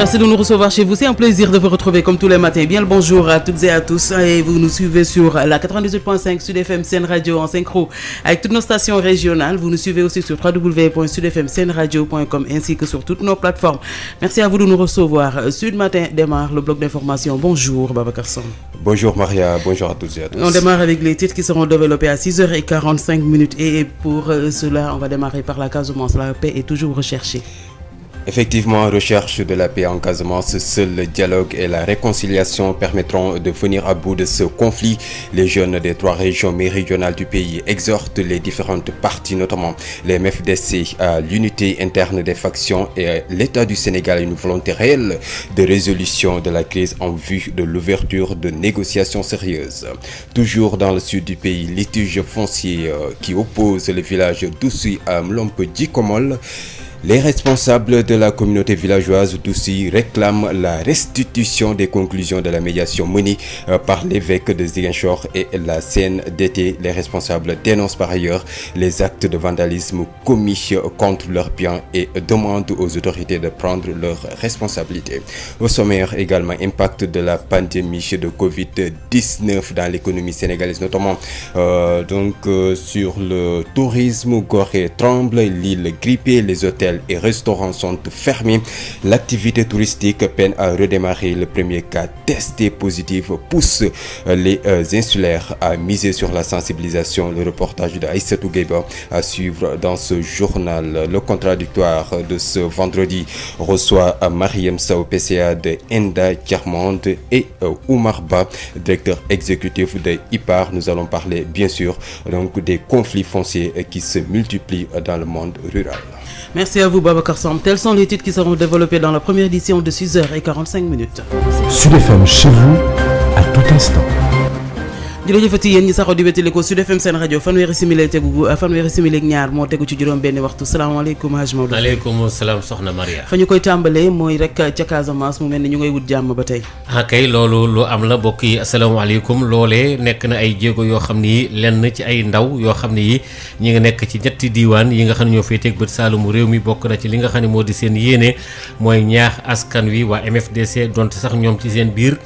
Merci de nous recevoir chez vous. C'est un plaisir de vous retrouver comme tous les matins. Bien le bonjour à toutes et à tous. Et vous nous suivez sur la 98.5 Sud FM Sen Radio en synchro avec toutes nos stations régionales. Vous nous suivez aussi sur www.sudfmsenradio.com ainsi que sur toutes nos plateformes. Merci à vous de nous recevoir. Sud Matin démarre le bloc d'information. Bonjour Babacar Sam. Bonjour Maria, bonjour à toutes et à tous. On démarre avec les titres qui seront développés à 6h45 et pour cela, on va démarrer par la Casamance. La paix est toujours recherchée. Effectivement, recherche de la paix en Casamance, seul le dialogue et la réconciliation permettront de venir à bout de ce conflit. Les jeunes des 3 régions méridionales du pays exhortent les différentes parties, notamment les MFDC, à l'unité interne des factions et l'État du Sénégal à une volonté réelle de résolution de la crise en vue de l'ouverture de négociations sérieuses. Toujours dans le sud du pays, litige foncier qui oppose le village d'Oussi à Mlompe-Djikomol. Les responsables de la communauté villageoise d'Oussi réclament la restitution des conclusions de la médiation menée par l'évêque de Ziguinchor et la CNDT. Les responsables dénoncent par ailleurs les actes de vandalisme commis contre leurs biens et demandent aux autorités de prendre leurs responsabilités. Au sommaire également, impact de la pandémie de Covid-19 dans l'économie sénégalaise, notamment sur le tourisme. Gorée tremble, l'île grippée, les hôtels et restaurants sont fermés. L'activité touristique peine à redémarrer. Le premier cas testé positif pousse les insulaires à miser sur la sensibilisation. Le reportage de Aïssatou Gueba à suivre dans ce journal. Le contradictoire de ce vendredi reçoit Mariam Sao, PCA de Enda Diarmande, et Oumar Ba, directeur exécutif de IPAR. Nous allons parler bien sûr des conflits fonciers qui se multiplient dans le monde rural. Merci à vous Babacar Sam. Tels sont les titres qui seront développés dans la première édition de 6h45. Sud FM chez vous à tout instant. jërëjëfati yéen ñi saxoo di wétali ko Sud FM Sen Radio fanweeri simili ak ñaar moo tegu ci juróom benn waxtu. salaamaaleykum Hadj Maodo. maaleykum salaam soxna Maria. fa ñu koy tàmbalee mooy rek ca Casamance mu mel ni ñu ngay wut jàmm ba tey. kay loolu lu am la mbokk yi asalaamaaleykum. loolee nekk na ay jéego yoo xam ni lenn ci ay ndaw yoo xam ne yi ñi nga nekk ci ñetti diiwaan yi nga xam ne ñoo féeteeg bët saalumu réew mi bokk na ci li nga xam ne moo di seen yéene mooy ñaax askan wi waa MFDC donte sax ñoom ci seen biir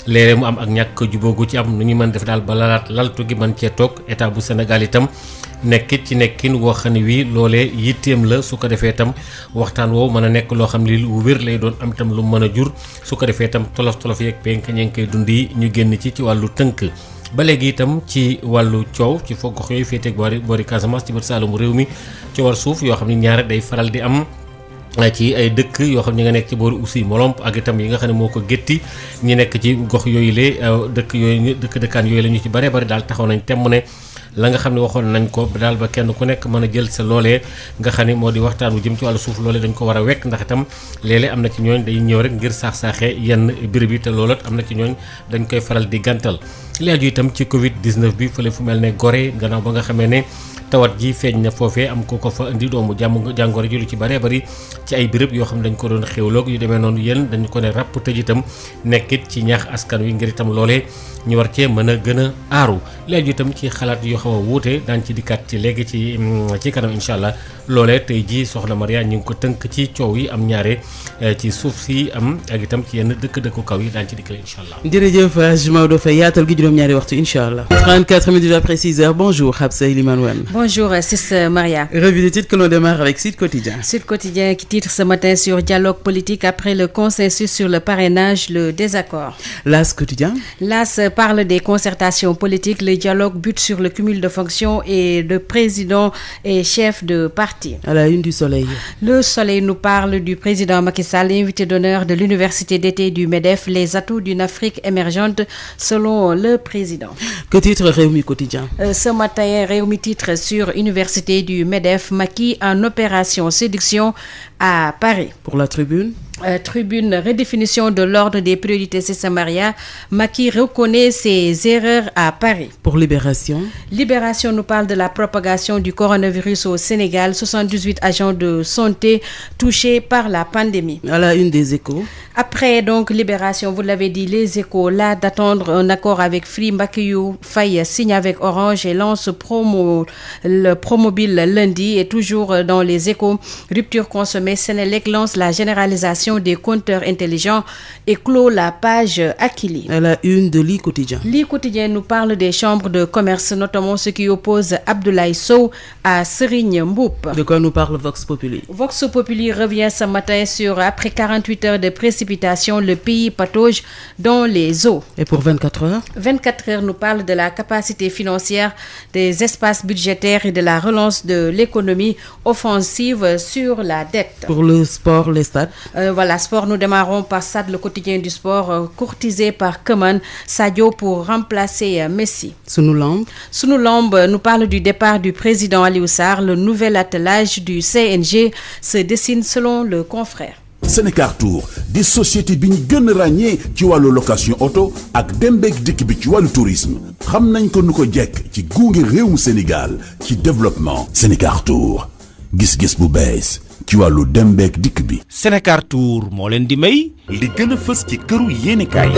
léeg-léeg mu am ak ñàkk jubóogu ci am nu ñu mën def daal ba laltu gi mën cee toog état bu Sénégal itam nekkit ci nekkin woo xam ne wii loolee yitteem la su ko defee itam waxtaan woowu mën a nekk loo xam ne lu wér lay doon am itam lu mën a jur su ko defee itam tolof-tolof yeeg penk ña ngi koy dund yi ñu génn ci wàllu tënk. ba léegi itam ci wàllu coow ci foog gox yooyu féeteeg boori Casamance ci bët saalumu réew mi coowal suuf yoo xam ne ñaare day faral di am ci ay dëkk yoo xam ne nga nekk ci boori Oussi Molomp ak itam yi nga xam ne moo ko gétti ñi nekk ci gox yooyu lee dëkkaan yooyu la ñu ci bare bari daal taxaw nañ temm ne la nga xam ne waxoon nañ ko daal ba kenn ku nekk mën a jël sa loolee nga xam ne moo di waxtaan wu jëm ci wàllu suuf loolee dañ ko war a wekk ndax itam léeg-léeg am na ci ñooñ day ñëw rek ngir saax-saaxee yenn béréb yi te loolat am na ci ñooñ dañ koy faral di gàntal li aju itam ci Covid-19 bi fële fu mel ne Gorée gannaaw ba nga xamee ne tawat ji feeñ na foofee am ko fa indi doomu jàngoro ji lu ci bëree bëri ci ay béréb yoo xam ne dañ ko doon xéwloog yu demee noonu yéen dañu ko ne ràpp tëj itam nekkit ci ñaax askan wi ngir itam loolee ñu war cee mën a gën a aaru léegi itam ci xalaat yoo xaw a wuute daañu ci dikkaat ci léegi ci kanam incha allah loolee tey jii soxna Maria ñu ngi ko tënk ci coow yi am ñaare ci suuf si am ak itam ci yenn dëkk-dëkku kaw yi daañu ci dikkale incha allah. jërëjëf Hadj Maodo Faye yaatal gi juróom-ñaari waxtu incha allah. 34 minutes après 6h bonjour Habsa Elimane Wane. Bonjour Sis Maria. Revue des titres que l'on démarre avec Sud Quotidien. Sud Quotidien qui titre ce matin sur dialogue politique après le consensus sur le parrainage, le désaccord. L'As Quotidien. L'As parle des concertations politiques. Le dialogue bute sur le cumul de fonctions et de président et chef de parti. À la une du Soleil. Le Soleil nous parle du président Macky Sall, invité d'honneur de l'université d'été du MEDEF, les atouts d'une Afrique émergente selon le président. Que titre Rewmi Quotidien. Ce matin, Rewmi titre sur université du MEDEF, Macky en opération séduction à Paris. Pour la Tribune. Tribune, redéfinition de l'ordre des priorités, c'est Samaria. Macky reconnaît ses erreurs à Paris. Pour Libération. Libération nous parle de la propagation du coronavirus au Sénégal. 78 agents de santé touchés par la pandémie. À la une des Échos. Après Après donc Libération, vous l'avez dit, Les Échos, là d'attendre un accord avec Free. Mbackiyou Faye signe avec Orange et lance le Promobile lundi. Et toujours dans Les Échos, rupture consommée, Sénélec lance la généralisation des compteurs intelligents et clôt la page Akili. À la une de l'I Quotidien. L'I Quotidien nous parle des chambres de commerce, notamment ce qui oppose Abdoulaye Sow à Serigne Mboup. De quoi nous parle Vox Populi? Vox Populi revient ce matin sur après 48 heures de précipitation, le pays patauge dans les eaux. Et pour 24 heures? 24 heures nous parle de la capacité financière, des espaces budgétaires et de la relance de l'économie, offensive sur la dette. Pour le sport, les stades. Sport, nous démarrons par Stades, le quotidien du sport, courtisé par Keman Sadio pour remplacer Messi. Sunu Lamb nous parle du départ du président Aliou Sarr. Le nouvel attelage du CNG se dessine selon le confrère. Sénécartour di société bi ñu gën a ràññee ci wàllu location auto ak dem beeg dikk bi ci wàllu tourisme xam nañ ko nu ko jekk ci gunge réewum Sénégal ci développement. Sénécartour gis-gis bu bees ci wàllu dem beeg dikk bi. Sénécartour moo leen di may li gën a fës ci këru yéenekaay.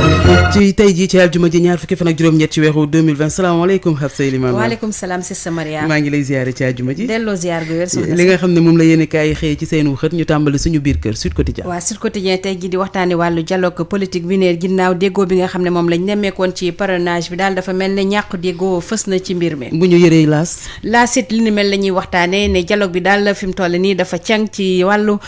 ci tey jii ci aljuma ji ñaar fukki fan ak juróom-ñett ci weeru 2020. salaamaaleykum Hafsa Elimane. waaleykum salaam Sista Maria. maa ngi lay ziare ci aljuma ji. delloo ziar gu wér. li nga xam ne moom la yéenekaay yi xëyee ci seenu xët ñu tàmbali suñu biir kër Sud Quotidien. waaw Sud Quotidien tey jii di waxtaane wàllu dialogue politique bi ne ginnaaw déggoo bi nga xam ne moom lañ nemmeekoon ci parrainage bi daal dafa mel ne ñàkk déggoo fës na ci mbir mi. bu ñu yëree laas it li ni mel la ñuy waxtaane ne dialogue bi daal fi mu toll nii dafa càng ci wàllu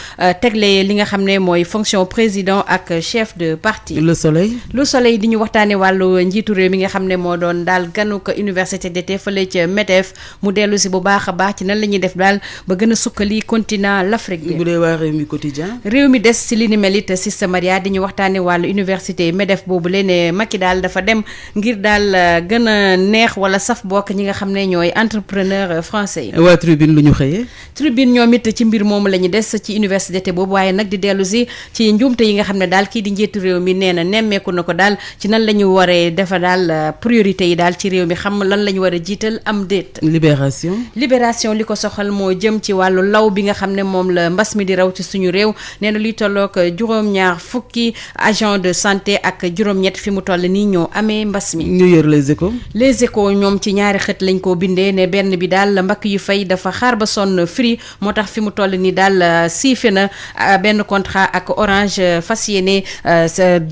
tegle li nga xam ne mooy fonction président ak chef de parti. Le Soleil di ñu waxtaane wàllu njiitu réew mi nga xam ne moo doon daal ganu ko université d'été fële ca MEDEF mu dellu si bu baax a baax ci nan la ñuy def daal ba gën a sukkali continent l'Afrique bi. bu dee waa Réew mi Quotidien. Réew mi des si li ni mel it Sista Maria di ñu waxtaane wàllu université MEDEF boobu leen ne Macky daal dafa dem ngir daal gën a neex wala saf bokk ñi nga xam ne ñooy entrepreneur français yi. waa Tribune lu ñu xëyee. Tribune ñoom it ci mbir moomu la ñu des ci université d'été boobu waaye nag di dellu si ci njuumte yi nga xam ne daal kii di njiitu réew mi nee na nemmeeku na ko daal ci nan la ñu waree defa daal priorité yi daal ci réew mi xam lan la ñu war a jiital am déet. Libération li ko soxal moo jëm ci wàllu law bi nga xam ne moom la mbas mi di raw ci suñu réew nee na luy tollook juróom-ñaar fukki agent de santé ak juróom-ñett fi mu toll nii ñoo amee mbas mi. ñu yor Les Échos ñoom ci ñaari xët lañ ko bindee ne benn bi daal mbakk yu fay dafa xaar ba sonn Free moo tax fi mu toll nii daal siife na benn contrat ak Orange fas yéene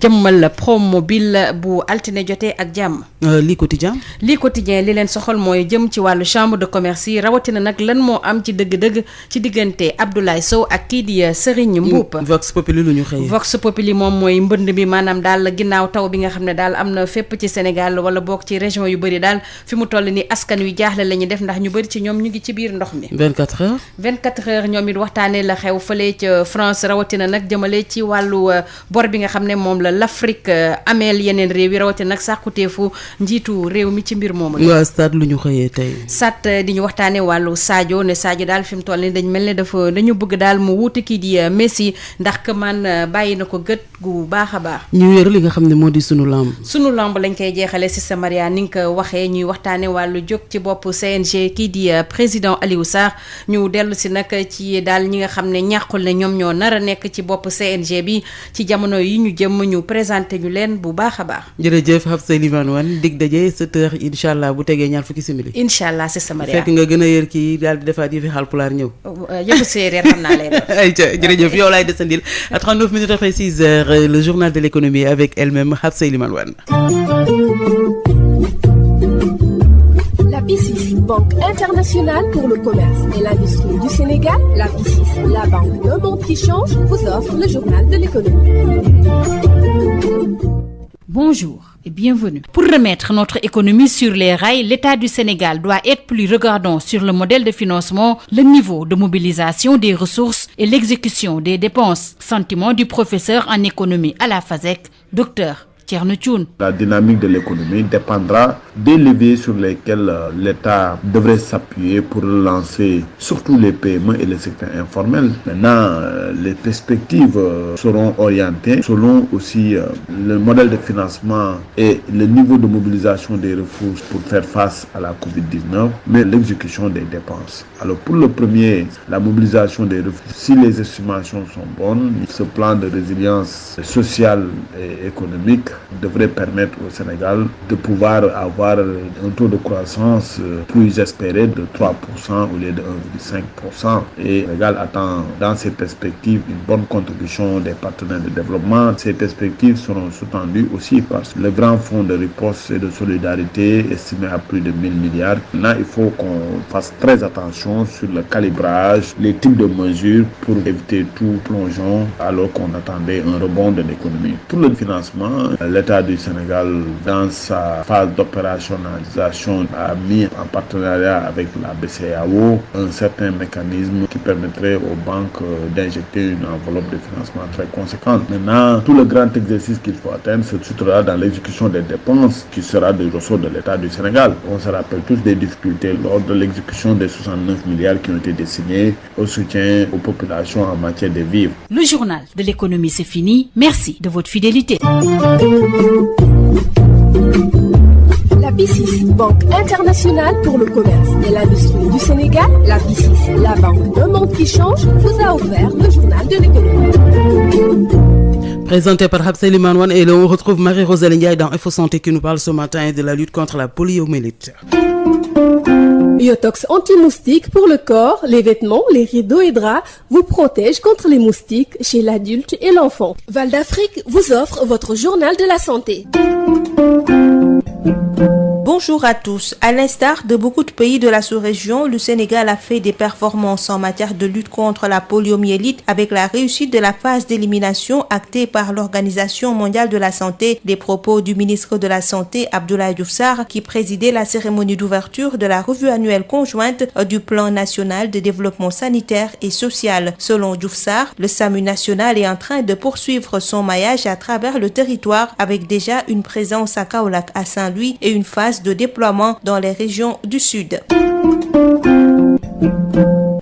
jëmmal Promobile bu altine jotee ak jàmm. Lii Quotidien li leen soxal mooy jëm ci wàllu chambre de commerce yi rawatina nag lan moo am ci dëgg-dëgg ci diggante Abdoulaye Sow ak kii di Serigne Mboup. Vox Populi lu ñu xëyee. Vox Populi moom mooy mbënd bi maanaam daal ginnaaw taw bi nga xam ne daal am na fépp ci Sénégal wala boog ci région yu bëri daal fi mu toll ni askan wi jaaxle la ñuy def ndax ñu bëri ci ñoom ñu ngi ci biir ndox mi. 24 heures ñoom it waxtaanee la xew fële ca France rawatina nag jëmale ci wàllu bor bi nga xam ne moom la l'Afrique ameel yeneen réew yi rawatina nag sàkkuteefu njiitu réew mi ci mbir moomu. waa Stade lu ñu xëyee tey. Stade di ñu waxtaanee wàllu Sadio ne Sadio daal fi mu toll nii dañ mel ne dañu bëgg daal mu wuuti kii di Messi ndax que man bàyyi na ko gët gu baax a baax. ñu wér li nga xam ne moo di sunu lamb. sunu lamb lañ koy jeexalee si sa Maria ni nga ko waxee ñuy waxtaanee wàllu jóg ci bopp CNG kii di président Aliou Sarr ñu dellu si nag ci daal ñi nga xam ne ñàkkul ne ñoom ñoo nar a nekk ci bopp CNG bi ci jamono yi ñu jëm ñu présenté ñu leen bu baax a baax. jërëjëf Hafsa Elimane Wane dig daje 7h incha allah bu tegee ñaar fukki simili. incha allah c'est ça Maria. fekk nga gën a yër kii daal di defaat yi fi Haalpulaar ñëw. yëpp séeréer xam naa leen. ayca jërëjëf yow laay desandil à 39 minutes après 6h le journal de l'économie avec elle-même Hafsa Elimane Wane. La BICIS, Banque internationale pour le commerce et l'industrie du Sénégal, la BICIS, la banque d'un monde qui change, vous offre le journal de l'économie. Bonjour et bienvenue. Pour remettre notre économie sur les rails, l'État du Sénégal doit être plus regardant sur le modèle de financement, le niveau de mobilisation des ressources et l'exécution des dépenses. Sentiment du professeur en économie à la FASEC, Dr Thierno Thioune. La dynamique de l'économie dépendra des leviers sur lesquels l'État devrait s'appuyer pour lancer surtout les PME et les secteurs informels. Maintenant, les perspectives seront orientées selon aussi le modèle de financement et le niveau de mobilisation des ressources pour faire face à la Covid-19, mais l'exécution des dépenses. Alors pour le premier, la mobilisation des ressources, si les estimations sont bonnes, ce plan de résilience sociale et économique devrait permettre au Sénégal de pouvoir avoir un taux de croissance plus espéré de 3% au lieu de 1,5%. Et le Sénégal attend dans ces perspectives une bonne contribution des partenaires de développement. Ces perspectives seront sous-tendues aussi par le grand fonds de riposte et de solidarité estimé à plus de 1000 milliards. Là, il faut qu'on fasse très attention sur le calibrage, les types de mesures pour éviter tout plongeon alors qu'on attendait un rebond de l'économie. Pour le financement, l'État du Sénégal, dans sa phase d'opérationnalisation, a mis en partenariat avec la BCEAO un certain mécanisme qui permettrait aux banques d'injecter une enveloppe de financement très conséquente. Maintenant, tout le grand exercice qu'il faut atteindre se situera dans l'exécution des dépenses qui sera du ressort de l'État du Sénégal. On se rappelle tous des difficultés lors de l'exécution des 69 milliards qui ont été destinés au soutien aux populations en matière de vivres. Le journal de l'économie, c'est fini. Merci de votre fidélité. La BICIS, Banque internationale pour le commerce et l'industrie du Sénégal, la BICIS, la banque d'un monde qui change, vous a offert le journal de l'économie. Présenté par Habsa Limanouane et on retrouve Marie-Roselle Ndiaye dans Info Santé qui nous parle ce matin de la lutte contre la poliomyélite. Yotox anti-moustique pour le corps, les vêtements, les rideaux et draps vous protège contre les moustiques chez l'adulte et l'enfant. Val d'Afrique vous offre votre journal de la santé. Bonjour à tous. À l'instar de beaucoup de pays de la sous-région, le Sénégal a fait des performances en matière de lutte contre la poliomyélite avec la réussite de la phase d'élimination actée par l'Organisation mondiale de la santé. Des propos du ministre de la Santé, Abdoulaye Diouf Sarr, qui présidait la cérémonie d'ouverture de la revue annuelle conjointe du Plan national de développement sanitaire et social. Selon Diouf Sarr, le SAMU national est en train de poursuivre son maillage à travers le territoire avec déjà une présence à Kaolack, à Saint-Louis et une phase de déploiement dans les régions du Sud.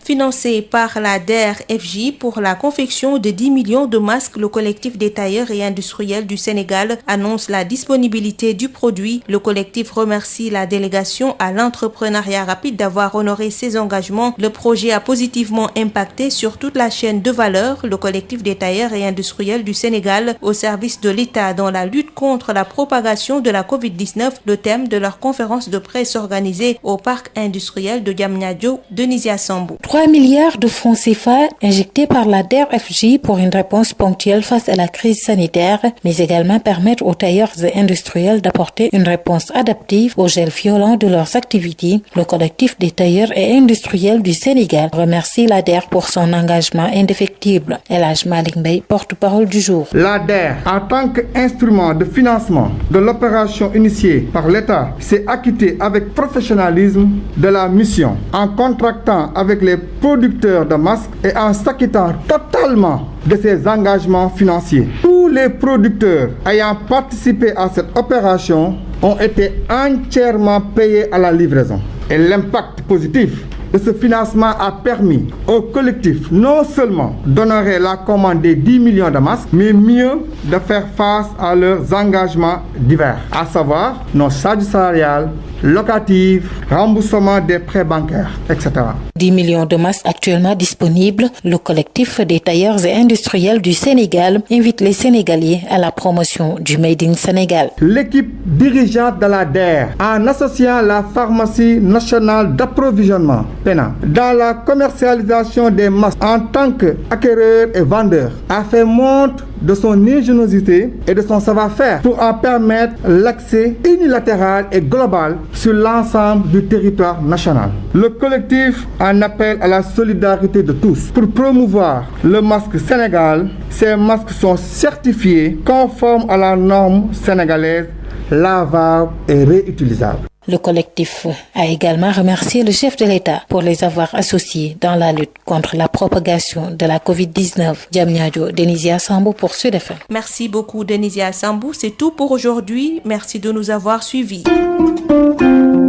Financé par la DER/FJ pour la confection de 10 millions de masques, le collectif des tailleurs et industriels du Sénégal annonce la disponibilité du produit. Le collectif remercie la délégation à l'entrepreneuriat rapide d'avoir honoré ses engagements. Le projet a positivement impacté sur toute la chaîne de valeur. Le collectif des tailleurs et industriels du Sénégal au service de l'État dans la lutte contre la propagation de la Covid-19, le thème de leur conférence de presse organisée au parc industriel de Diamniadio, Denisia Sambou. 3 milliards de francs CFA injectés par la DER/FJ pour une réponse ponctuelle face à la crise sanitaire, mais également permettre aux tailleurs et industriels d'apporter une réponse adaptive aux gels violents de leurs activités. Le collectif des tailleurs et industriels du Sénégal remercie la DER pour son engagement indéfectible. El Hadj Malick Mbaye, porte-parole du jour. La DER, en tant qu'instrument de financement de l'opération initiée par l'État, s'est acquittée avec professionnalisme de la mission en contractant avec les producteurs de masques et en s'acquittant totalement de ses engagements financiers. Tous les producteurs ayant participé à cette opération ont été entièrement payés à la livraison. Et l'impact positif de ce financement a permis au collectif non seulement d'honorer la commande des 10 millions de masques, mais mieux de faire face à leurs engagements divers, à savoir nos charges salariales, locatives, remboursement des prêts bancaires, etc. 10 millions de masques actuellement disponibles. Le collectif des tailleurs et industriels du Sénégal invite les Sénégalais à la promotion du Made in Sénégal. L'équipe dirigeante de la DER, en associant la pharmacie nationale d'approvisionnement, PENA, dans la commercialisation des masques en tant qu'acquéreur et vendeur, a fait montre de son ingéniosité et de son savoir-faire pour en permettre l'accès unilatéral et global sur l'ensemble du territoire national. Le collectif en appelle à la solidarité de tous pour promouvoir le masque Sénégal. Ces masques sont certifiés conformes à la norme sénégalaise, lavables et réutilisables. Le collectif a également remercié le chef de l'État pour les avoir associés dans la lutte contre la propagation de la Covid-19. Diamniadio, Denisia Sambou pour Sud FM. Merci beaucoup Denisia Sambou, c'est tout pour aujourd'hui. Merci de nous avoir suivis.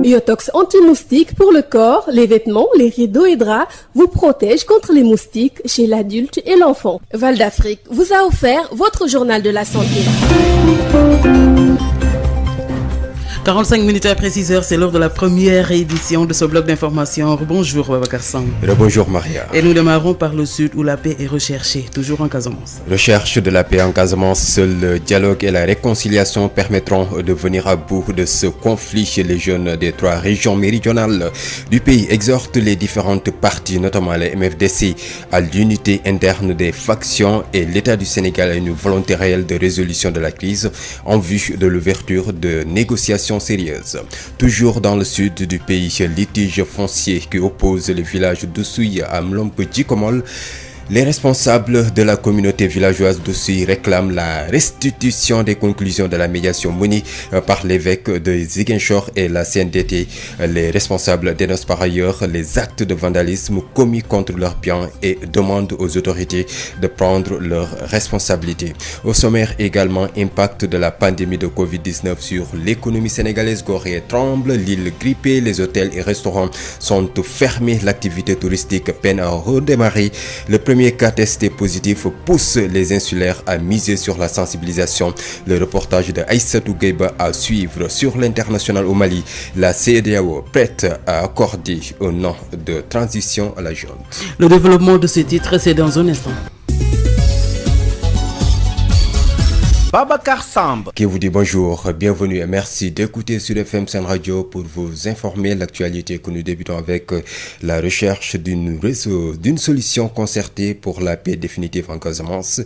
Biotox anti-moustique pour le corps, les vêtements, les rideaux et draps vous protège contre les moustiques chez l'adulte et l'enfant. Val d'Afrique vous a offert votre journal de la santé. 45 minutes après 6 heures, c'est l'heure de la première édition de ce bloc d'information. Bonjour Babacar Sam. Bonjour Maria. Et nous démarrons par le sud où la paix est recherchée, toujours en Casamance. Recherche de la paix en Casamance, seul le dialogue et la réconciliation permettront de venir à bout de ce conflit chez les jeunes des 3 régions méridionales du pays. Exhortent les différentes parties, notamment les MFDC, à l'unité interne des factions et l'État du Sénégal à une volonté réelle de résolution de la crise en vue de l'ouverture de négociations sérieuse. Toujours dans le sud du pays, litige foncier qui oppose le village d'Oussouye à Mlompe-Djikomol. Les responsables de la communauté villageoise d'Oussouye réclament la restitution des conclusions de la médiation menée par l'évêque de Ziguinchor et la CNDT. Les responsables dénoncent par ailleurs les actes de vandalisme commis contre leurs biens et demandent aux autorités de prendre leurs responsabilités. Au sommaire également, impact de la pandémie de Covid-19 sur l'économie sénégalaise. Gorée tremble, l'île grippée, les hôtels et restaurants sont fermés, l'activité touristique peine à redémarrer. Le premier cas testé positif pousse les insulaires à miser sur la sensibilisation. Le reportage de Aïssatou Gueiba à suivre. Sur l'international au Mali, la CEDEAO prête à accorder un an de transition à la junte. Le développement de ce titre, c'est dans un instant. Babacar Samb qui vous dit bonjour, bienvenue et merci d'écouter sur FM Sen Radio pour vous informer l'actualité que nous débutons avec la recherche d'une solution concertée pour la paix définitive en Casamance.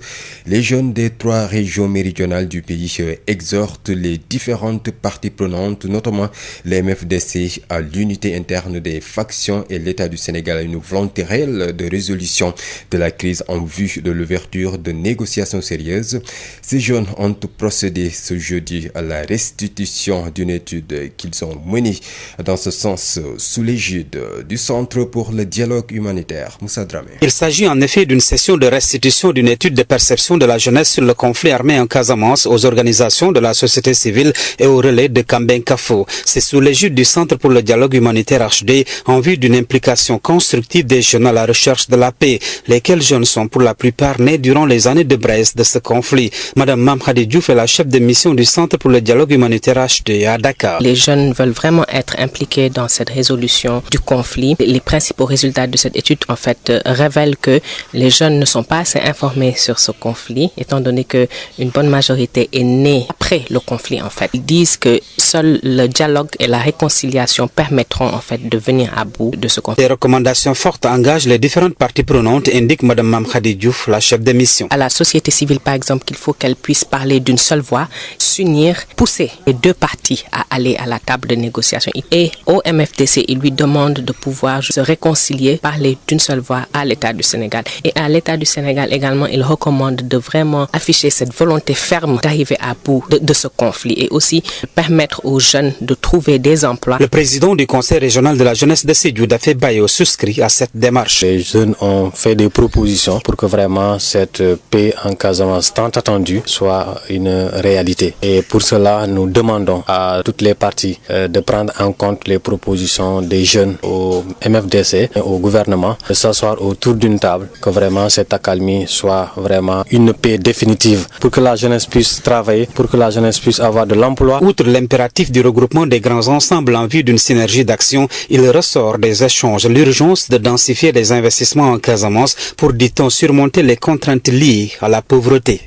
Les jeunes des 3 régions méridionales du pays exhortent les différentes parties prenantes, notamment les MFDC, à l'unité interne des factions et l'État du Sénégal à une volonté réelle de résolution de la crise en vue de l'ouverture de négociations sérieuses. Ces jeunes ont procédé ce jeudi à la restitution d'une étude qu'ils ont menée dans ce sens sous l'égide du Centre pour le dialogue humanitaire. Moussa Dramé. Il s'agit en effet d'une session de restitution d'une étude de perception de la jeunesse sur le conflit armé en Casamance aux organisations de la société civile et au relais de Kambeng-Kafo. C'est sous l'égide du Centre pour le dialogue humanitaire HD en vue d'une implication constructive des jeunes à la recherche de la paix, lesquels jeunes sont pour la plupart nés durant les années de braise de ce conflit. Madame Mamkhadi Diouf est la chef de mission du Centre pour le dialogue humanitaire HD à Dakar. Les jeunes veulent vraiment être impliqués dans cette résolution du conflit. Les principaux résultats de cette étude, en fait, révèlent que les jeunes ne sont pas assez informés sur ce conflit, étant donné que une bonne majorité est née après le conflit, en fait. Ils disent que seul le dialogue et la réconciliation permettront, en fait, de venir à bout de ce conflit. Des recommandations fortes engagent les différentes parties prenantes, indique Madame Mamkhadi Diouf, la chef de mission. À la société civile, par exemple, qu'il faut qu'elle puisse parler d'une seule voix, s'unir, pousser les 2 parties à aller à la table de négociation. Et au MFDC, il lui demande de pouvoir se réconcilier, parler d'une seule voix à l'État du Sénégal. Et à l'État du Sénégal également, il recommande de vraiment afficher cette volonté ferme d'arriver à bout de ce conflit et aussi permettre aux jeunes de trouver des emplois. Le président du Conseil régional de la jeunesse de Sédhiou, Dafé Bayo, souscrit à cette démarche. Les jeunes ont fait des propositions pour que vraiment cette paix en Casamance tant attendue soit une réalité. Et pour cela, nous demandons à toutes les parties de prendre en compte les propositions des jeunes au MFDC et au gouvernement, de s'asseoir autour d'une table, que vraiment cette accalmie soit vraiment une paix définitive pour que la jeunesse puisse travailler, pour que la jeunesse puisse avoir de l'emploi. Outre l'impératif du regroupement des grands ensembles en vue d'une synergie d'action, il ressort des échanges l'urgence de densifier les investissements en Casamance pour, dit-on, surmonter les contraintes liées à la pauvreté.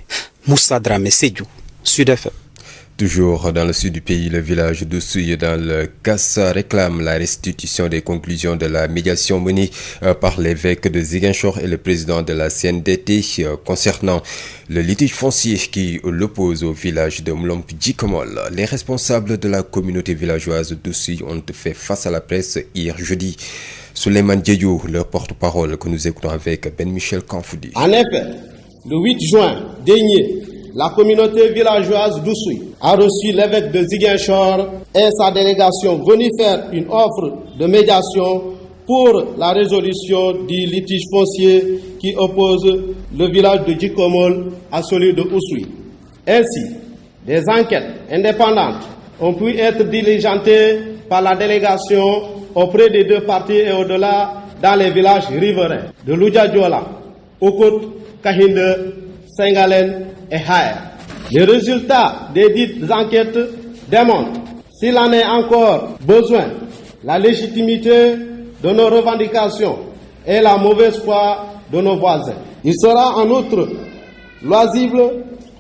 Moussa Dramé, Sédhiou, Sud FM. Toujours dans le sud du pays, le village d'Oussouye dans le Kassa réclame la restitution des conclusions de la médiation menée par l'évêque de Ziguinchor et le président de la CNDT concernant le litige foncier qui l'oppose au village de Mlompe-Djikomol. Les responsables de la communauté villageoise d'Oussouye ont fait face à la presse hier jeudi. Souleymane Diédhiou, leur porte-parole, que nous écoutons avec Ben Michel Kanfoudi. En effet, le 8 juin dernier, la communauté villageoise d'Oussouye a reçu l'évêque de Ziguinchor et sa délégation venue faire une offre de médiation pour la résolution du litige foncier qui oppose le village de Djikomol à celui de Oussouye. Ainsi, des enquêtes indépendantes ont pu être diligentées par la délégation auprès des deux parties et au-delà dans les villages riverains de Loudjadjola, Okot, Kahinde, Sengalen et Haer. Les résultats des dites enquêtes démontrent, s'il en est encore besoin, la légitimité de nos revendications et la mauvaise foi de nos voisins. Il sera en outre loisible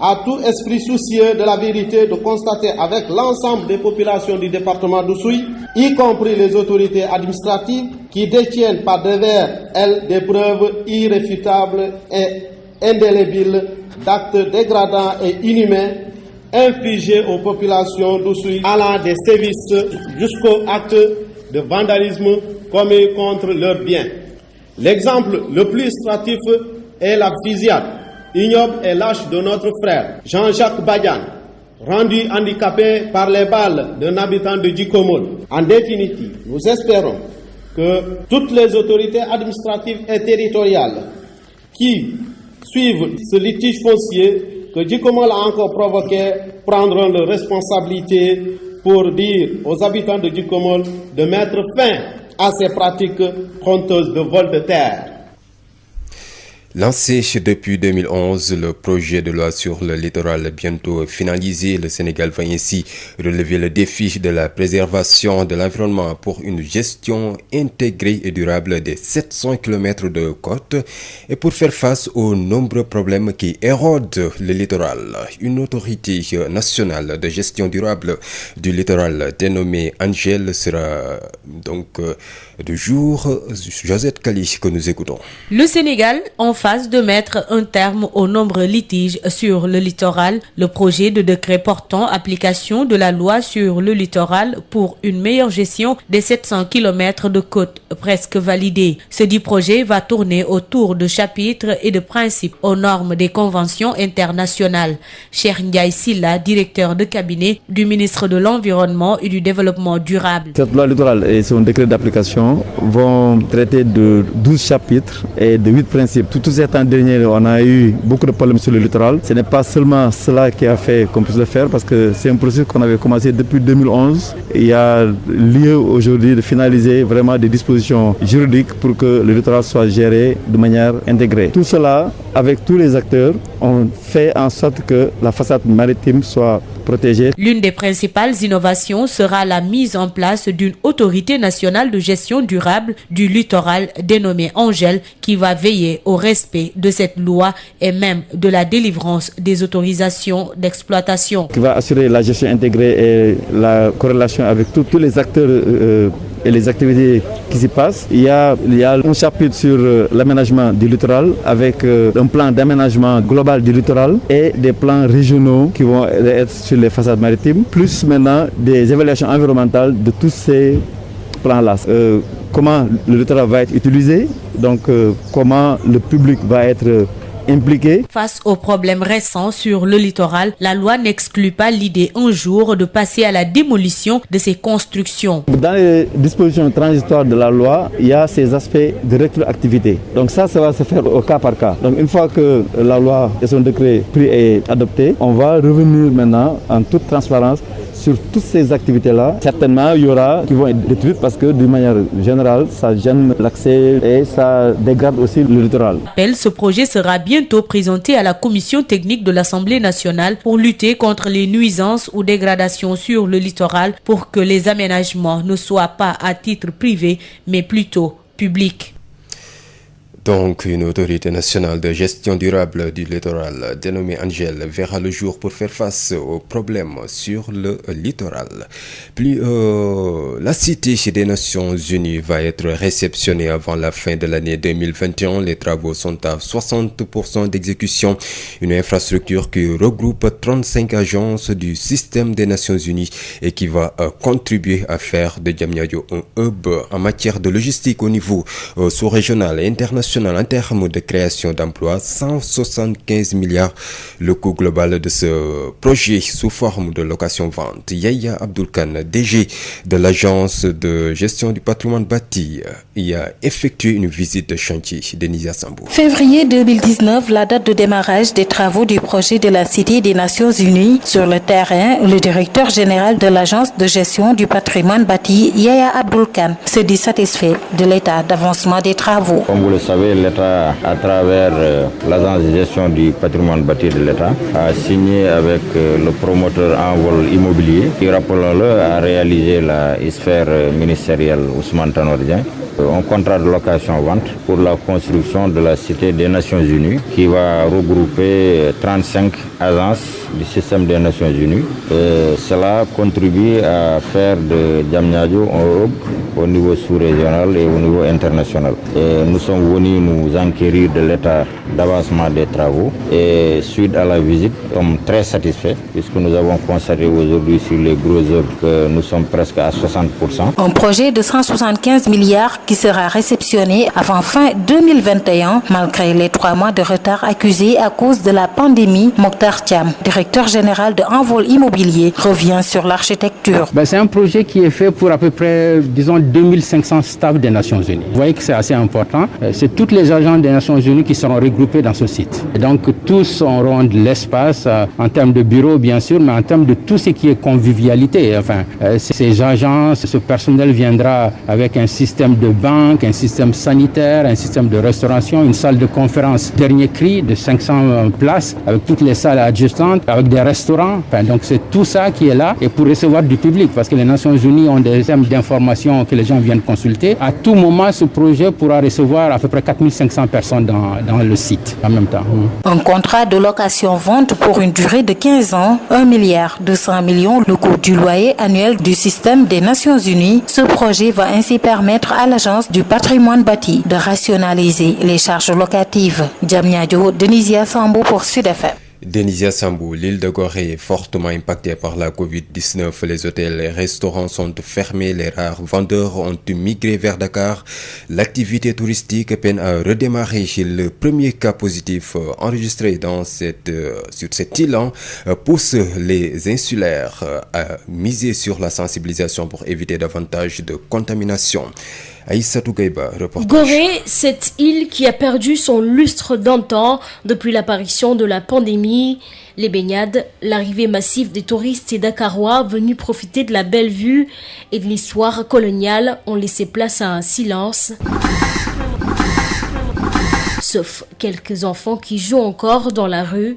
à tout esprit soucieux de la vérité de constater avec l'ensemble des populations du département d'Oussouye, y compris les autorités administratives qui détiennent par devers, elles, des preuves irréfutables et indélébiles d'actes dégradants et inhumains infligés aux populations d'Oussouye, allant des sévices jusqu'aux actes de vandalisme commis contre leurs biens. L'exemple le plus illustratif est la fusillade ignoble et lâche de notre frère Jean-Jacques Badian, rendu handicapé par les balles d'un habitant de Djikomol. En définitive, nous espérons que toutes les autorités administratives et territoriales qui suivent ce litige foncier que Djikomol a encore provoqué prendront leurs responsabilités pour dire aux habitants de Djikomol de mettre fin à ces pratiques honteuses de vol de terre. Lancé depuis 2011, le projet de loi sur le littoral bientôt finalisé, le Sénégal va ainsi relever le défi de la préservation de l'environnement pour une gestion intégrée et durable des 700 km de côte et pour faire face aux nombreux problèmes qui érodent le littoral. Une autorité nationale de gestion durable du littoral dénommée Angel sera donc du jour. Josette Kali que nous écoutons. Le Sénégal en phase de mettre un terme aux nombreux litiges sur le littoral, le projet de décret portant application de la loi sur le littoral pour une meilleure gestion des 700 km de côte presque validé. Ce dit projet va tourner autour de chapitres et de principes aux normes des conventions internationales. Cheikh Ndiaye Silla, directeur de cabinet du ministre de l'Environnement et du Développement durable. Cette loi littorale et son décret d'application vont traiter de 12 chapitres et de 8 principes. Tout ces temps dernier, on a eu beaucoup de problèmes sur le littoral. Ce n'est pas seulement cela qui a fait qu'on puisse le faire parce que c'est un processus qu'on avait commencé depuis 2011. Il y a lieu aujourd'hui de finaliser vraiment des dispositions juridiques pour que le littoral soit géré de manière intégrée. Tout cela, avec tous les acteurs, on fait en sorte que la façade maritime soit protégée. L'une des principales innovations sera la mise en place d'une autorité nationale de gestion durable du littoral dénommée Angel qui va veiller au respect de cette loi et même de la délivrance des autorisations d'exploitation. Qui va assurer la gestion intégrée et la corrélation avec tous les acteurs et les activités qui s'y passent. Il y a un chapitre sur l'aménagement du littoral avec un plan d'aménagement global du littoral et des plans régionaux qui vont être sur les façades maritimes, plus maintenant des évaluations environnementales de tous ces plans-là. Comment le littoral va être utilisé, donc comment le public va être impliqué. Face aux problèmes récents sur le littoral, la loi n'exclut pas l'idée un jour de passer à la démolition de ces constructions. Dans les dispositions transitoires de la loi, il y a ces aspects de rétroactivité. Donc ça va se faire au cas par cas. Donc une fois que la loi et son décret pris et adopté, on va revenir maintenant en toute transparence sur toutes ces activités-là. Certainement, il y aura qui vont être détruites parce que d'une manière générale, ça gêne l'accès et ça dégrade aussi le littoral. Ce projet sera bientôt présenté à la commission technique de l'Assemblée nationale pour lutter contre les nuisances ou dégradations sur le littoral pour que les aménagements ne soient pas à titre privé, mais plutôt public. Donc, une autorité nationale de gestion durable du littoral dénommée Angel verra le jour pour faire face aux problèmes sur le littoral. Puis, la Cité des Nations Unies va être réceptionnée avant la fin de l'année 2021. Les travaux sont à 60% d'exécution. Une infrastructure qui regroupe 35 agences du système des Nations Unies et qui va contribuer à faire de Diamniadio un hub en matière de logistique au niveau sous-régional et international. national en termes de création d'emplois, 175 milliards le coût global de ce projet sous forme de location-vente. Yaya Abdoul Kane, DG de l'agence de gestion du patrimoine bâti, y a effectué une visite de chantier. Denisia Sambou. Février 2019, la date de démarrage des travaux du projet de la Cité des Nations Unies. Sur le terrain, le directeur général de l'agence de gestion du patrimoine bâti, Yaya Abdoul Kane, se dit satisfait de l'état d'avancement des travaux. Comme vous le savez, l'État, à travers l'agence de gestion du patrimoine bâti de l'État, a signé avec le promoteur Envol Immobilier, qui, rappelons-le, a réalisé la sphère ministérielle Ousmane Tanor Dieng, un contrat de location-vente pour la construction de la Cité des Nations Unies qui va regrouper 35 agences du système des Nations Unies. Cela contribue à faire de Diamniadio un hub au niveau sous-régional et au niveau international. Nous sommes venus nous enquérir de l'état d'avancement des travaux et suite à la visite, nous sommes très satisfaits puisque nous avons constaté aujourd'hui sur les gros œuvres que nous sommes presque à 60%. Un projet de 175 milliards qui sera réceptionné avant fin 2021 malgré les 3 mois de retard accusés à cause de la pandémie. Mokhtar Thiam, directeur général de Envol Immobilier, revient sur l'architecture. C'est un projet qui est fait pour à peu près, disons, 2500 staff des Nations Unies. Vous voyez que c'est assez important. C'est toutes les agences des Nations Unies qui seront regroupées dans ce site. Et donc tous auront de l'espace en termes de bureaux bien sûr, mais en termes de tout ce qui est convivialité. Enfin, ces agences, ce personnel viendra avec un système de banque, un système sanitaire, un système de restauration, une salle de conférence dernier cri de 500 places avec toutes les salles adjustantes, avec des restaurants. Enfin, donc c'est tout ça qui est là et pour recevoir du public parce que les Nations Unies ont des systèmes d'information que les gens viennent consulter. À tout moment, ce projet pourra recevoir à peu près 4500 personnes dans le site en même temps. Un contrat de location-vente pour une durée de 15 ans, 1,2 milliard le coût du loyer annuel du système des Nations Unies. Ce projet va ainsi permettre à l'agence du patrimoine bâti de rationaliser les charges locatives. Diamniadio, Denisia Sambou pour Sud FM. Denisia Sambou, l'île de Gorée est fortement impactée par la Covid-19. Les hôtels et restaurants sont fermés, les rares vendeurs ont migré vers Dakar. L'activité touristique peine à redémarrer. Le premier cas positif enregistré sur cette île pousse les insulaires à miser sur la sensibilisation pour éviter davantage de contamination. Aïssatou Gaïba, reportage. Gorée, cette île qui a perdu son lustre d'antan depuis l'apparition de la pandémie. Les baignades, l'arrivée massive des touristes et Dakarois venus profiter de la belle vue et de l'histoire coloniale ont laissé place à un silence. Sauf quelques enfants qui jouent encore dans la rue.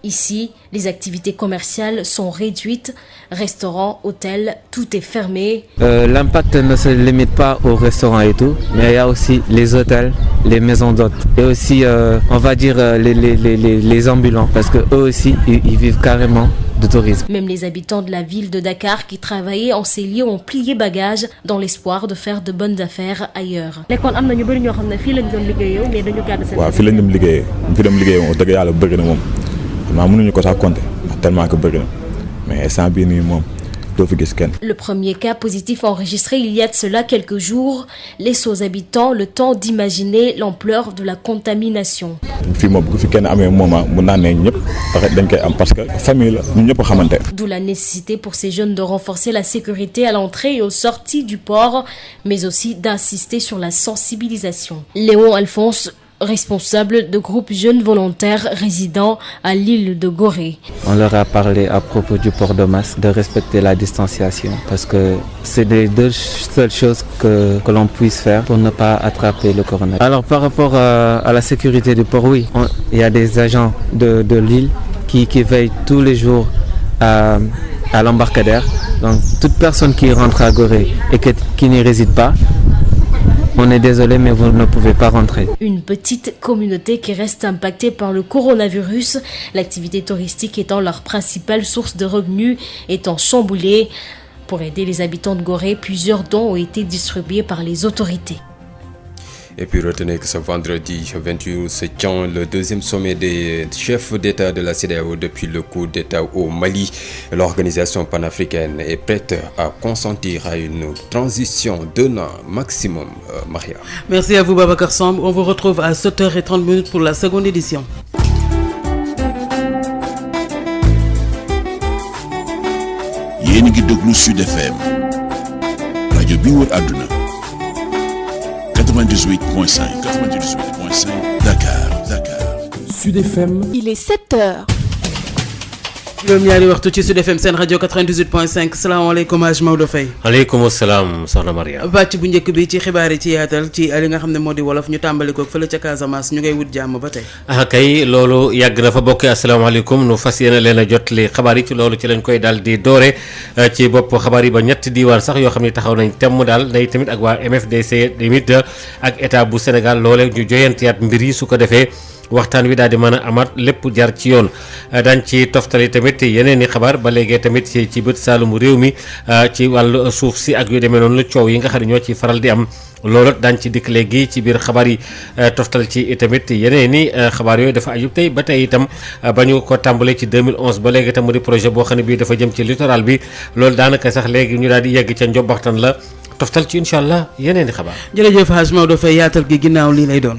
Ici, les activités commerciales sont réduites. Restaurants, hôtels, tout est fermé. L'impact ne se limite pas aux restaurants et tout, mais il y a aussi les hôtels, les maisons d'hôtes et aussi, on va dire, les ambulants parce qu'eux aussi, ils vivent carrément de tourisme. Même les habitants de la ville de Dakar qui travaillaient en ces lieux ont plié bagages dans l'espoir de faire de bonnes affaires ailleurs. Le premier cas positif enregistré il y a de cela quelques jours laisse aux habitants le temps d'imaginer l'ampleur de la contamination. D'où la nécessité pour ces jeunes de renforcer la sécurité à l'entrée et aux sorties du port, mais aussi d'insister sur la sensibilisation. Léon Alphonse, responsable de groupes jeunes volontaires résidant à l'île de Gorée. On leur a parlé à propos du port de masque, de respecter la distanciation parce que c'est les deux seules choses que l'on puisse faire pour ne pas attraper le coronavirus. Alors par rapport à la sécurité du port, oui, il y a des agents de l'île qui veillent tous les jours à l'embarcadère. Donc toute personne qui rentre à Gorée et qui n'y réside pas, on est désolé, mais vous ne pouvez pas rentrer. Une petite communauté qui reste impactée par le coronavirus, l'activité touristique étant leur principale source de revenus, étant chamboulée. Pour aider les habitants de Gorée, plusieurs dons ont été distribués par les autorités. Et puis retenez que ce vendredi 28 se tient le deuxième sommet des chefs d'État de la CEDEAO depuis le coup d'État au Mali. L'organisation panafricaine est prête à consentir à une transition d'un an maximum. Maria. Merci à vous Babacar Samb. On vous retrouve à 7h30 pour la seconde édition. yéen a ngi déglu Sud FM rajo bi wër àdduna 98.5 Dakar. Sud FM. Il est 7h. juróom-ñaari waxtu ci Sud FM seen rajo 98.5 salaamaaleykum Aj Maodo Faye. aleykum salaam soxna Maria. bàcc bu njëkk bi ci xibaar yi ci yaatal ci li nga xam ne moo di wolof ñu tàmbali ko fële ca Casamance ñu ngay wut jàmm ba tey. kay loolu yàgg na fa bokk asalaamaaleykum nu fas yéene leen a jot li xabaar yi ci loolu ci lañ koy daal di doore ci bopp xabaar yi ba ñetti diiwaan sax yoo xam ne taxaw nañ temm daal nay tamit ak waa MFDC tamit ak état bu Sénégal loole ñu joyantiyaat mbir yi su ko defee. waxtaan wi daal di mën a amaat lépp jar ci yoon daañ ci toftali tamit yeneen i xabaar ba léegi tamit ci bët saalum réew mi ci wàllu suuf si ak yu demee noonu coow yi nga xam ne ñoo ci faral di am loolu daañ ci dikk léegi ci biir xabaar yi toftal ci tamit yeneen i xabaar yooyu dafa aju tey ba tey itam ba ñu ko tàmbalee ci 2011 ba léegi itam mu di projet boo xam ne bii dafa jëm ci littoral bi loolu daanaka sax léegi ñu daal di yegg ca njobbaxtan la toftal ci incha allah yeneen i xabaar. jërëjëf Hadj Maodo Faye yaatal gi ginnaaw lii lay doon.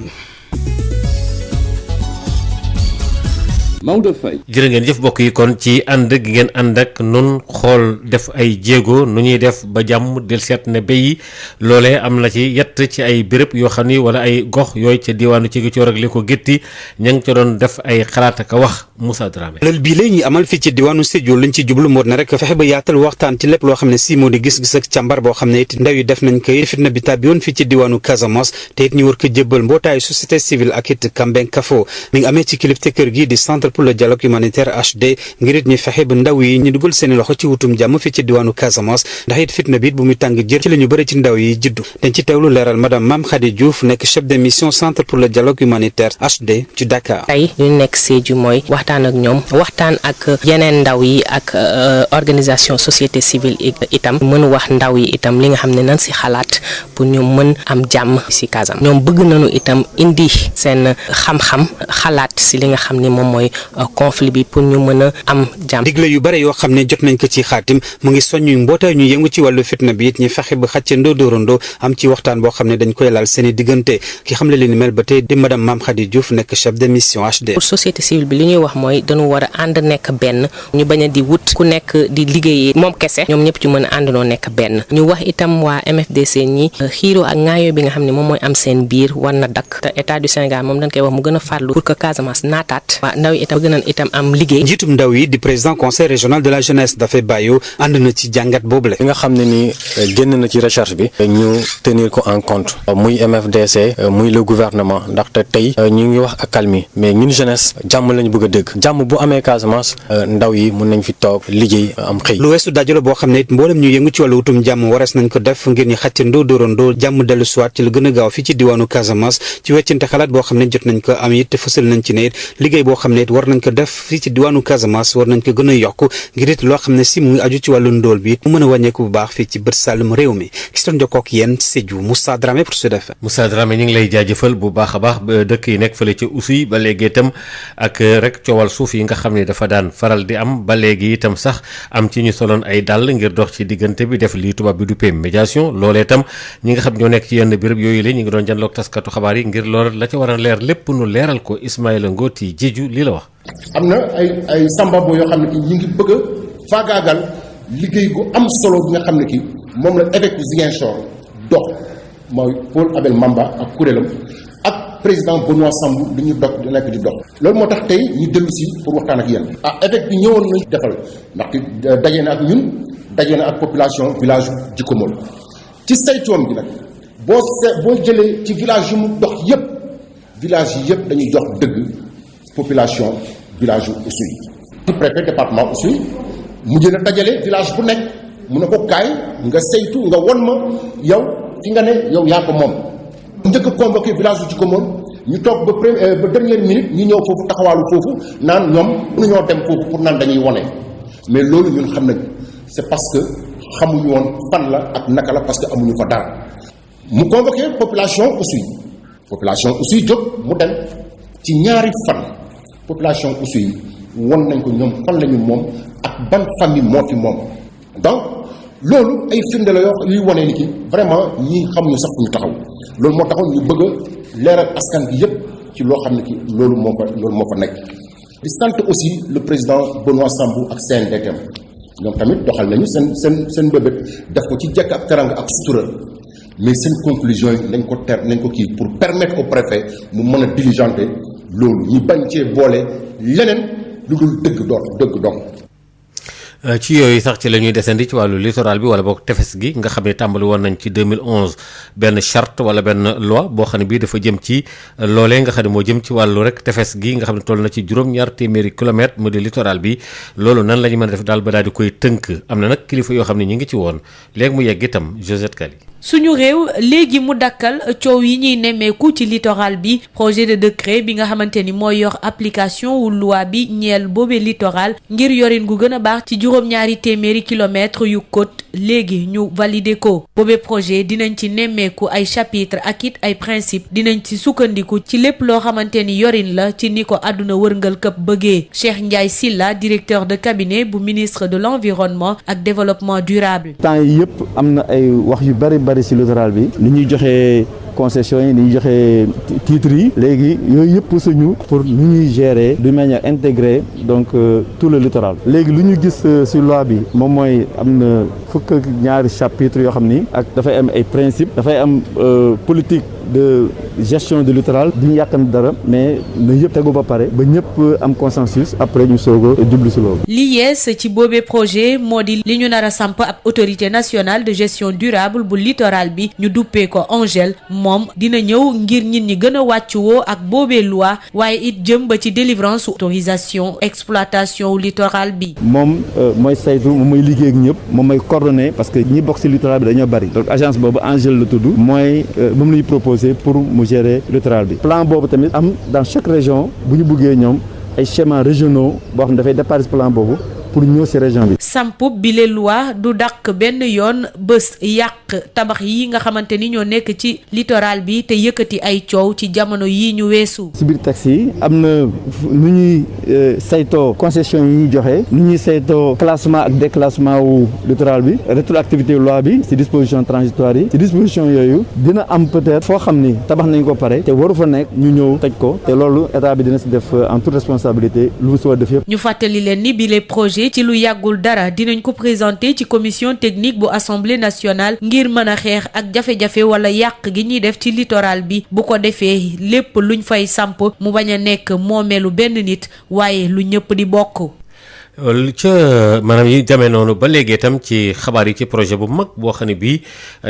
Maodo Faye. jërë ngeen jëf bokk yi kon ci ànd gi ngeen ànd ak nun xool def ay jéego nu ñuy def ba jàmm del seet ne béy loolee am na ci yett ci ay béréb yoo xam ni wala ay gox yooyu ca diwaanu ci gi coor ak li ko gétti ña ngi ca doon def ay xalaat ak wax Moussa Dramé. lël bii la ñuy amal fii ci diwaanu Sédhiou lañ ci jublu moo ne rek fexe ba yaatal waxtaan ci lépp loo xam ne si moo di gis-gis ak càmbar boo xam ne it ndaw yi def nañ ko fitna bi tàbbi woon fii ci diwaanu Casamance te it ñu war ko jébbal mbootaayu société civile ak it Kambeng Kafo mi ngi amee ci kilifte kër gi di centre pour le dialogue humanitaire HD ngir it ñu fexe ba ndaw yi ñu dugal seeni loxo ci wutum jàmm fii ci diwaanu Casamance ndax it fitna bi it bu muy tàng jër ci la ñu bëri ci ndaw yi juddu dañ ci teewlu leeral madame Mame Khady Diouf nekk chef de mission centre pour le dialogue humanitaire HD ci Dakar. tey ñu nekk Sédhiou mooy waxtaan ak ñoom waxtaan ak yeneen ndaw yi ak organisation société civile itam mën wax ndaw yi itam li nga xam ne nan si xalaat pour ñu mën am jàmm si Casamance ñoom bëgg nañu itam indi seen xam-xam xalaat si li nga xam ne moom mooy conflit bi pour ñu mën a am jàmm. digle yu bare yoo xam ne jot nañ ko ci xaatim mu ngi soññu mbootaay ñu yëngu ci wàllu fitna bi it ñu fexe ba xàccandoo dóorandoo am ci waxtaan boo xam ne dañ koy laal seen i diggante ki xam le li ni mel ba tey di madame Mame Khady Diouf nekk chef de mission HD. pour société civile bi li ñuy wax mooy dañu war a ànd nekk benn ñu bañ a di wut ku nekk di liggéeyee moom kese ñoom ñëpp ci mën a àndandoo nekk benn ñu wax itam waa MFDC ñi xiiroo ak ŋaayoo bi nga xam ne moom mooy am seen biir war na dakk te état du Sénégal moom dañ koy wax mu gën a farlu pour que Casamance naataat waa ndaw yi itam bëgg nañ itam am liggéey. njiitum ndaw yi di président conseil régional de la jeunesse dafay bàyyo ànd na ci jàngat boobule. li nga xam ne ni génn na ci recherche bi ñu tenir ko en compte muy MFDC muy le gouvernement ndaxte tey ñu ngi wax accalmie mais ñun jeunesse jàmm lañu bëgg a dégg jàmm bu amee Casamance ndaw yi mun nañ fi toog liggéey am xëy. lu weesu dajale boo xam ne it mboolem ñu yëngu ci wàllu wutum jàmm warees nañ ko def ngir ñu xàccandoo dóorandoo jàmm dellu siwaat ci lu gën a gaaw fii ci diwaanu Casamance ci weccante xalaat boo xam ne jot nañ ko am it fësal nañ ci ne it liggéey boo xam ne it war nañ ko def fii ci diwaanu Casamance war nañ ko gën a yokk ngir it loo xam ne si mu ngi aju ci wàllu ndóol bi mu mën a wàññeeku bu baax fii ci bët sàllum réew mi ki doon jokkoo ak yéen Sédhiou Moussa Dramé pour Sud FM. Moussa Dramé ñu ngi lay jaajëfal bu baax a baax dëkk yi nekk fële ci Oussouye ba léegi itam ak rek coowal suuf yi nga xam ne dafa daan faral di am ba léegi itam sax am ci ñu soloon ay dàll ngir dox ci diggante bi def lii tubaab bi du pay médiation loolee itam ñi nga xam ñoo nekk ci yenn béréb yooyu la ñu ngi doon janloog taskatu xabaar yi ngir loolu la ca war a leer lépp nu leeral ko Ismaïla Ngoti Diédhiou lii la wax. am na ay sambabo yoo xam ne ki ñi ngi bëgg a faagaagal liggéey gu am solo bi nga xam ne ki moom la évêque bu Ziguinchor dox mooy Paul Abel Mamba ak kuréelam ak président Benoît Sambou li ñu dox di nekk di dox loolu moo tax tey ñu dellu si pour waxtaan ak yéen évêque bi ñëwoon nañu defal ndaxte daje na ak ñun daje na ak population village Djikomol ci saytoom bi nag boo jëlee ci village yu mu dox yépp village yi yépp dañuy jox dëgg population village yu Oussouye ci préfet département Oussouye mujj na dajale village bu nekk mu ne ko kaay nga saytu nga won ma yow fi nga ne yow yaa ko moom njëkk a convoqué village yu ci ko moom ñu toog ba dernière minute ñu ñëw foofu taxawaalu foofu naan ñoom mënuñoo dem foofu pour naan dañuy wone mais loolu ñun xam nañ c'est parce que xamuñu woon fan la ak naka la parce que amuñu fa dara mu convoqué population Oussouye population aussi jóg mu dem ci ñaari fan population aussi won nañ ko ñoom fan la ñu moom ak ban famille moo fi moom donc loolu ay firnde la yuy wane ni ki vraiment ñi xamuñu sax fu ñu taxaw loolu moo taxoon ñu bëgg a leeral askan bi yépp ci loo xam ne ki loolu moo fa nekk di sant aussi le président Benoît Sambou ak CNDTM ñoom tamit doxal nañu seen bébét def ko ci jekk ak teranga ak sutura mais seen conclusion yi nañ ko kii pour permettre au préfet mu mën a diligenter loolu ñu bañ cee boole leneen lu dul dëgg donc ci yooyu sax ci la ñuy desandi ci wàllu littoral bi wala boog tefes gi nga xam ne tàmbali woon nañ ci 2011 benn charte wala benn loi boo xam ne bii dafa jëm ci loolee nga xam ne moo jëm ci wàllu rek tefes gi nga xam ne toll na ci juróom-ñaar téeméeri kilomètre mu di littoral bi loolu nan la ñu mën a def daal ba daal di koy tënk am na nag kilifa yoo xam ne ñu ngi ci woon léegi mu yegg itam Josette Kali. suñu réew léegi mu dakkal coow yi ñuy nemmeeku ci littoral bi projet de décret bi nga xamante ni mooy yor application wu loi bi ñeel boobee littoral ngir yorin gu gën a baax ci juróom-ñaari téeméeri kilomètres yu côte léegi ñu valider ko boobee projet dinañ ci nemmeeku ay chapitre ak it ay principe dinañ ci sukkandiku ci lépp loo xamante ni yorin la ci ni ko àdduna wërngal këpp bëggee Cheikh Ndiaye Sylla directeur de cabinet bu ministre de l'environnement ak développement durable. temps yi yëpp am na ay wax yu bari ci littoral bi ni ñuy joxe concession yi ni ñuy joxe titres yi léegi yooyu yëpp suñu pour ni ñuy gérer d'une manière intégrée donc tout le littoral léegi lu ñu gis ci loi bi moom mooy am na fukk ak ñaari chapitre yoo xam ni ak dafay am ay principes dafay am politique de gestion du littoral duñu yàkkam dara mais na yëpp tegu ba pare ba ñëpp am consensus après ñu soog a jublu ci loolu. li yees ci boobee projet moo di li ñu nar a samp ab autorité nationale de gestion durable bu littoral bi ñu duppee ko ANGEL moom dina ñëw ngir nit ñi gën a wàccuwoo ak boobee loi waaye it jëm ba ci délivrance autorisation exploitation littoral bi. moom mooy saytu moom mooy liggéey ak ñëpp moom mooy coordonné parce que ñi bokk ci littoral bi dañoo bari donc agence boobu ANGEL la tudd mooy moom la ñu proposé pour mu gérer littoral bi plan boobu tamit am dans chaque région bu ñu buggee ñoom ay schémas régionaux boo xam ne dafay départ plan boobu pour ñëw ci région bi. samp bile loi du dàq benn yoon bés yàq tabax yi nga xamante ni ñoo nekk ci littoral bi te yëkkati ay coow ci jamono yi ñu weesu. ci biir taxi yi am na nu ñuy saytoo concession yi ñuy joxe nu ñuy saytoo classement ak déclassement wu littoral bi rétroactivité loi bi ci disposition transitoire yi ci disposition yooyu dina am peut-être foo xam ni tabax nañ ko pare te waru fa nekk ñu ñëw tëj ko te loolu état bi dina ci def en toute responsabilité lu mu si war def yëpp. ñu fàttali leen ni bile projet ci lu yàggul dara dinañ ko présenter ci commission technique bu assemblée nationale ngir mën a xeex ak jafe-jafe wala yàq gi ñuy def ci littoral bi bu ko defee lépp luñ fay samp mu bañ a nekk moomeelu benn nit waaye lu ñëpp di bokk. ca maanaam yi demee noonu ba léegi itam ci xabaar yi ci projet bu mag boo xam ne bii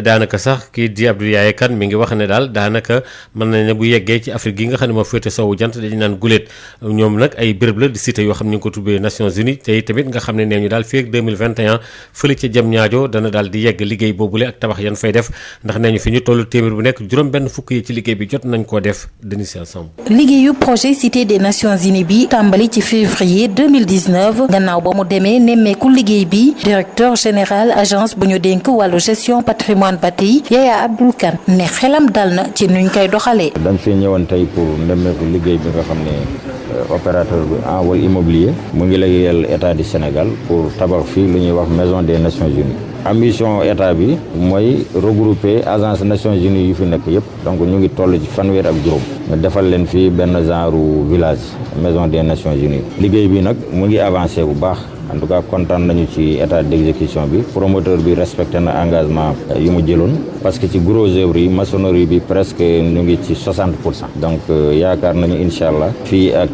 daanaka sax kii di Abdou Yaye Kane mi ngi wax ne daal daanaka mën nañ ne bu yeggee ci Afrique gi nga xam ne moo féete sowwu jant dañu naan guléet ñoom nag ay béréb la di cité yoo xam ne ñu ngi ko tuddee Nations Unies te tamit nga xam ne nee ñu daal fii ak 2021 fële ca Diamniadio dana daal di yegg liggéey boobule ak tabax yan fay def ndax nee ñu fi ñu toll téeméer bu nekk juróom benn fukk yi ci liggéey bi jot nañ koo def Denis Samb. liggéeyu projet cité des Nations Unies bi tàmbali ci février 2019 gannaaw ba mu demee nemmeeku liggéey bi directeur général agence bu ñu dénk wàllu gestion patrimoine bâti Yaya Abdoul Kane ne xelam dal na ci nuñ koy doxalee. dañ fee ñëwoon tey pour nemmeeku liggéey bi nga xam ne opérateur bi en vol immobilier mu ngi liggéeyal état du Sénégal pour tabax fii lu ñuy wax maison des Nations Unies. ambition état bi mooy regrouper agence Nations Unies yu fi nekk yëpp donc ñu ngi toll ci fanweer ak juróom ñu defal leen fii benn genre village maison des Nations Unies liggéey bi nag mu ngi avancé bu baax en tout cas kontaan nañu ci état d'exécution bi promoteur bi respecté na engagement yu mu jëloon parce que ci gros œuvre yi maçonnerie bi presque ñu ngi ci 60%. donc yaakaar nañu incha allah fii ak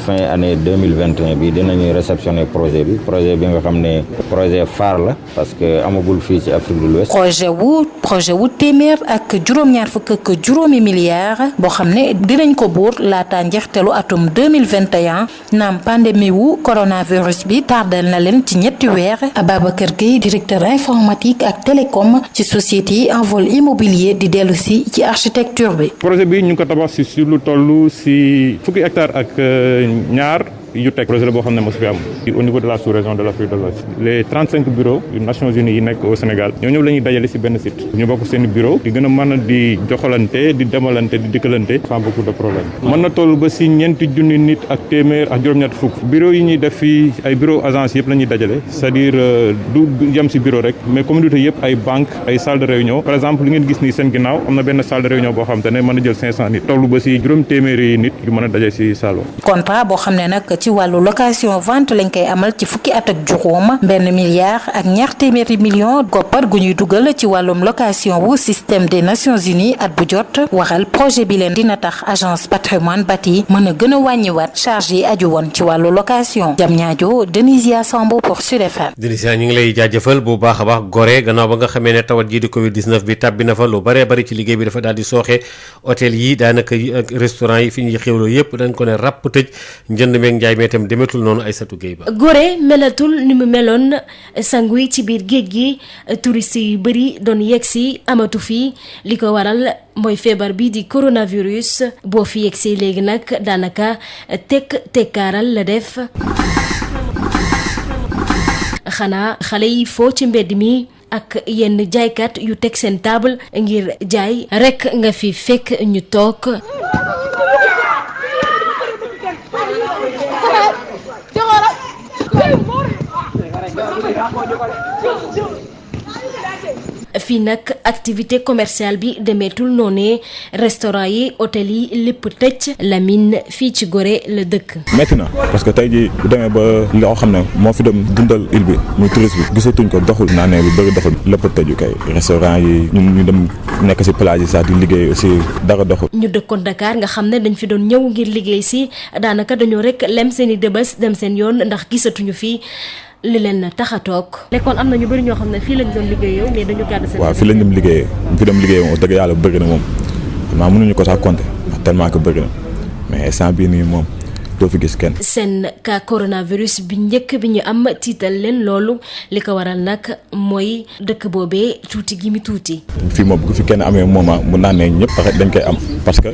fin année 2021 bi dinañu réceptionner projet bi nga xam ne projet phare la parce que amagul fii ci Afrique de l'Ouest. projet wu téeméer ak juróom-ñaar fukk ak juróomi milliards boo xam ne dinañ ko buur laata njeexteelu atum 2021 naam pandémie wu coronavirus bi tardel na leen ci ñetti weer. Ababacar Gueye directeur informatique ak télécom ci société Envol Immobilier di dellu si ci architecture bi. projet bi ñu ngi ko tabax si lu toll si fukki hectare ak ñaar yu teg projet la boo xam ne mosu fi am au niveau de la sous-région de l'Afrique de l'Ouest les 35 bureaux yu Nations Unies yi nekk au Sénégal ñoo ñëpp la ñuy dajale ci benn site ñu bokk seen bureau di gën a mën a di joxalante di demalante di dikkalante sans beaucoup de problème mën na toll ba ci 4,000 nit ak téeméer ak juróom-ñett fukk bureau yi ñuy def fii ay bureau agence yëpp la ñuy dajale c'est-à-dire du yem ci bureau rek mais communauté yëpp ay banque ay salle de réunion par exemple li ngeen gis nii seen ginnaaw am na benn salle de réunion boo xam te ne mën a jël 500 nit toll ba ci juróom téeméeri nit yu mën a daje ci salle contrat boo xam ne nag ci wàllu location vente lañ koy amal ci fukki at ak juróom benn milliard ak ñaar téeméeri million koppar gu ñuy dugal ci wàllum location wu système des Nations Unies at bu jot waxal projet bi leen dina tax agence patrimoine bâti mën a gën a wàññiwaat charge yi aju woon ci wàllu location Diamniadio Denisia Sambo pour Sud FM. Denisia ñu ngi lay jaajëfal bu baax a baax Gorée gannaaw ba nga xamee ne tawat jii di Covid 19 bi tàbbi na fa lu bëree bëri ci liggéey bi dafa daal di sooxe hôtel yi daanaka restaurant yi fi ñuy xéwloo yëpp dañ ko ne ràpp tëj njënd meeg njaay mee itam demetul noonu Aïssatou Gueye Ba. Gorée melatul ni mu meloon sangu yi ci biir géej gi touristes yu bëri doon yegsi amatu fi li ko waral mooy feebar bi di coronavirus boo fi yegsee léegi nag daanaka tekkaaral la def xanaa xale yi foo ci mbedd mi ak yenn jaaykat yu teg seen table ngir jaay rekk nga fi fekk ñu toog fii nag activité commerciale bi demeetul noonu restaurant yi hôtel yi lépp tëj Lamine fii ci Gorée la dëkk. métti na parce que tey jii bu demee ba loo xam ne moo fi dem dundal île bi muy tourisme bi gisatuñ ko doxul naa ne lu bëri doxul lépp tëju kay restaurant yi ñu dem nekk ci plage yi sax di liggéey aussi dara doxul. ñu dëkkoon Dakar nga xam ne dañ fi doon ñëw ngir liggéey si daanaka dañoo rek lem seen i dëbës dem seen yoon ndax gisatuñu fii. li leen tax a toog. lekkoon am na ñu bëri ñoo xam ne fii lañ doon liggéeyoo mais dañu gàddu seen. waaw fii lañ dem liggéeyee fi dem liggéeyee moom dëgg yàlla bëri na moom maa mënuñu ko sax compter tellement que bëri na mais instant bii nii moom doo fi gis kenn. seen cas coronavirus bi njëkk bi ñu am tiital leen loolu li ko waral nag mooy dëkk boobee tuuti gi mi tuuti. fii moom bu fi kenn amee moment mun naa ne ñëpp dañ koy am parce que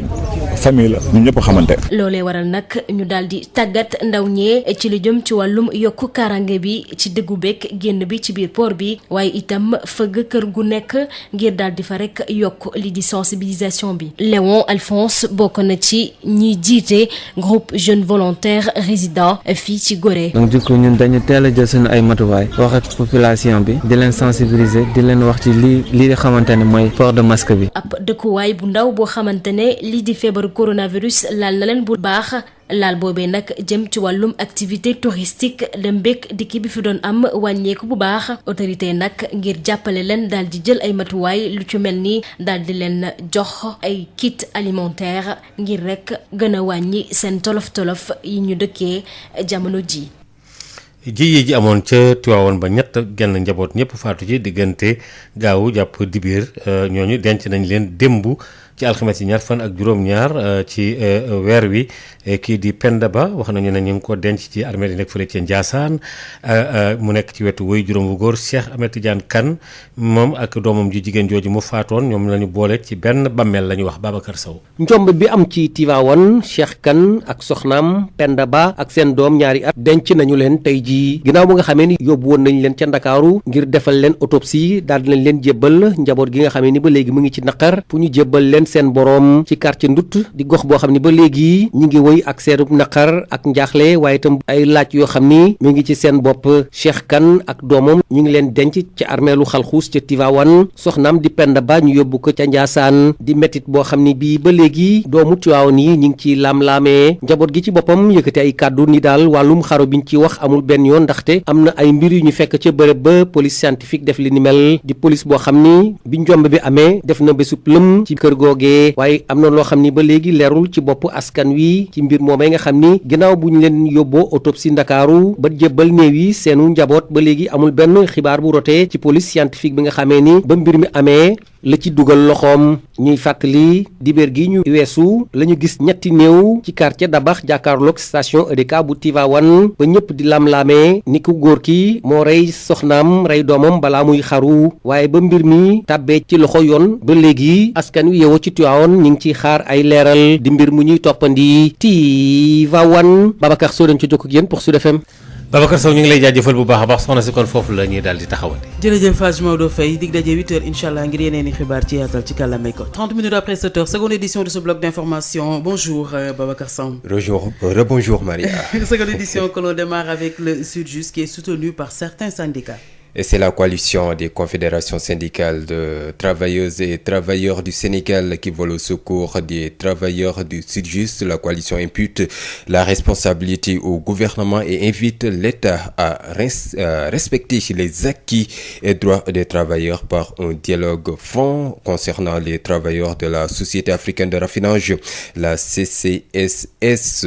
famille la ñun ñëpp xamante. loolee waral nag ñu daal di tàggat ndaw ñee ci lu jëm ci wàllum yokku kaaraange bi ci dëggu beeg génn bi ci biir port bi waaye itam fëgg kër gu nekk ngir daal di fa rek yokk li di sensibilisation bi. Léon Alphonse bokk na ci ñiy jiite groupe jeune volontaire résident fii ci Gorée. donc du coup ñun dañu teel a jël suñu ay matuwaay wax ak population bi di leen sensibiliser di leen wax ci lii xamante ne mooy port de masque bi. ab dëkkuwaay bu ndaw boo xamante ne lii di feebaru coronavirus laal na leen bu baax laal boobee nag jëm ci wàllum activité touristique dem beeg dikki bi fi doon am wàññeeku bu baax autorité nag ngir jàppale leen daal di jël ay matuwaay lu ci mel ni daal di leen jox ay kit alimentaire ngir rek gën a wàññi seen tolof-tolof yi ñu dëkkee jamono ji. ji amoon ca Tiwaawoon ba ñett genn njaboot ñëpp faatu ci diggante gaawu jàpp dibiir ñooñu denc nañ leen démb ci alxames yi ñaar fan ak juróom-ñaar ci weer wi kii di Penda Ba wax nañu ne ñu ngi ko denc ci armée yi nekk fële ca Ndiassane mu nekk ci wetu woy juróom bu góor Cheikh Ahmed Tidiane Kane moom ak doomam ji jigéen jooju mu faatoon ñoom la ñu boole ci benn bammeel la ñu wax Babacar Sow. njomb bi am ci Tiwaawoon Cheikh Kane ak soxnaam Penda Ba ak seen doom ñaari at denc nañu leen tey jii ginnaaw ba nga xamee ni yóbbu woon nañ leen ca Ndakaaru ngir defal leen autopsie daal di leen jébbal njaboot gi nga xamee ni ba léegi mu ngi ci naqar pour ñu jébbal leen seen boroom ci quartier Ndut di gox boo xam ne ba léegi ñi ngi woy ak seenub naqar ak njaaxle waaye itam ay laaj yoo xam ni mu ngi ci seen bopp Cheikh Kane ak doomam ñu ngi leen denc ci armeelu Xalxuus ca Tivaouane soxnaam di Penda Ba ñu yóbbu ko ca Ndiassane di métit boo xam ni bii ba léegi doomu Tivaouane yi ñu ngi ci laam-laamee njaboot gi ci boppam yëkkati ay kàddu ni daal wàllum xaro biñ ci wax amul benn yoon ndaxte am na ay mbir yu ñu fekk ca bërëb ba police scientifique def li ni mel di police boo xam ni bi njomb bi amee def na bésub lëm ci kër googee waaye am na loo xam ni ba léegi leerul ci bopp askan wi ci mbir moomee nga xam ni ginnaaw bu ñu leen yóbboo autopsie Ndakaaru ba jébbal néew yi seenu njaboot ba léegi amul benn xibaar bu rotee ci police scientifique bi nga xamee ni ba mbir mi amee la ci dugal loxoom. ñuy fàttali dibéer gi ñu weesu la ñu gis ñetti néew ci quartier Dabax jàkkaarloog station EDK bu Tivaouane ba ñëpp di lam-laamee ni ku góor ki moo rey soxnaam rey doomam balaa muy xaru waaye ba mbir mi tàbbee ci loxo yoon ba léegi askan wi yeewoo ci Tivaouane ñu ngi ciy xaar ay leeral di mbir mu ñuy toppandi Tivaouane Babacar Sow dañ ci jokk ak yéen pour Sud FM. Babacar Sow ñu ngi lay jaajëfal bu baax a baax soxna si kon foofu la ñuy daal di taxawante. jërëjëf Fatou Maodo Faye dig daje 8h incha allah ngir yeneen i xibaar ci yaatal ci kàllaamay ko 30 minutes après 7h seconde édition de ce bloc d'information. Bonjour Babacar Sow. Rebonjour Maria. Seconde édition que l'on démarre avec le Sud-Just qui est soutenu par certains syndicats. Et c'est la coalition des confédérations syndicales de travailleuses et travailleurs du Sénégal qui vole au secours des travailleurs du Sud-Just. La coalition impute la responsabilité au gouvernement et invite l'État à respecter les acquis et droits des travailleurs par un dialogue franc concernant les travailleurs de la Société africaine de raffinage. La CCSS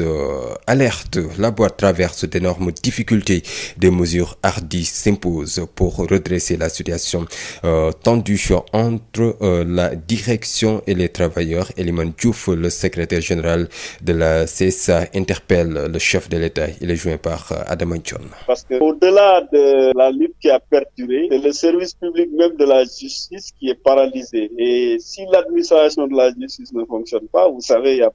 alerte, la boîte traverse d'énormes difficultés. Des mesures hardies s'imposent pour redresser la situation tendue entre la direction et les travailleurs. Eliman Diouf, le secrétaire général de la CSA, interpelle le chef de l'État. Il est joint par Adama Ndione. Parce que au-delà de la lutte qui a perduré, c'est le service public même de la justice qui est paralysé. Et si l'administration de la justice ne fonctionne pas, vous savez, il y a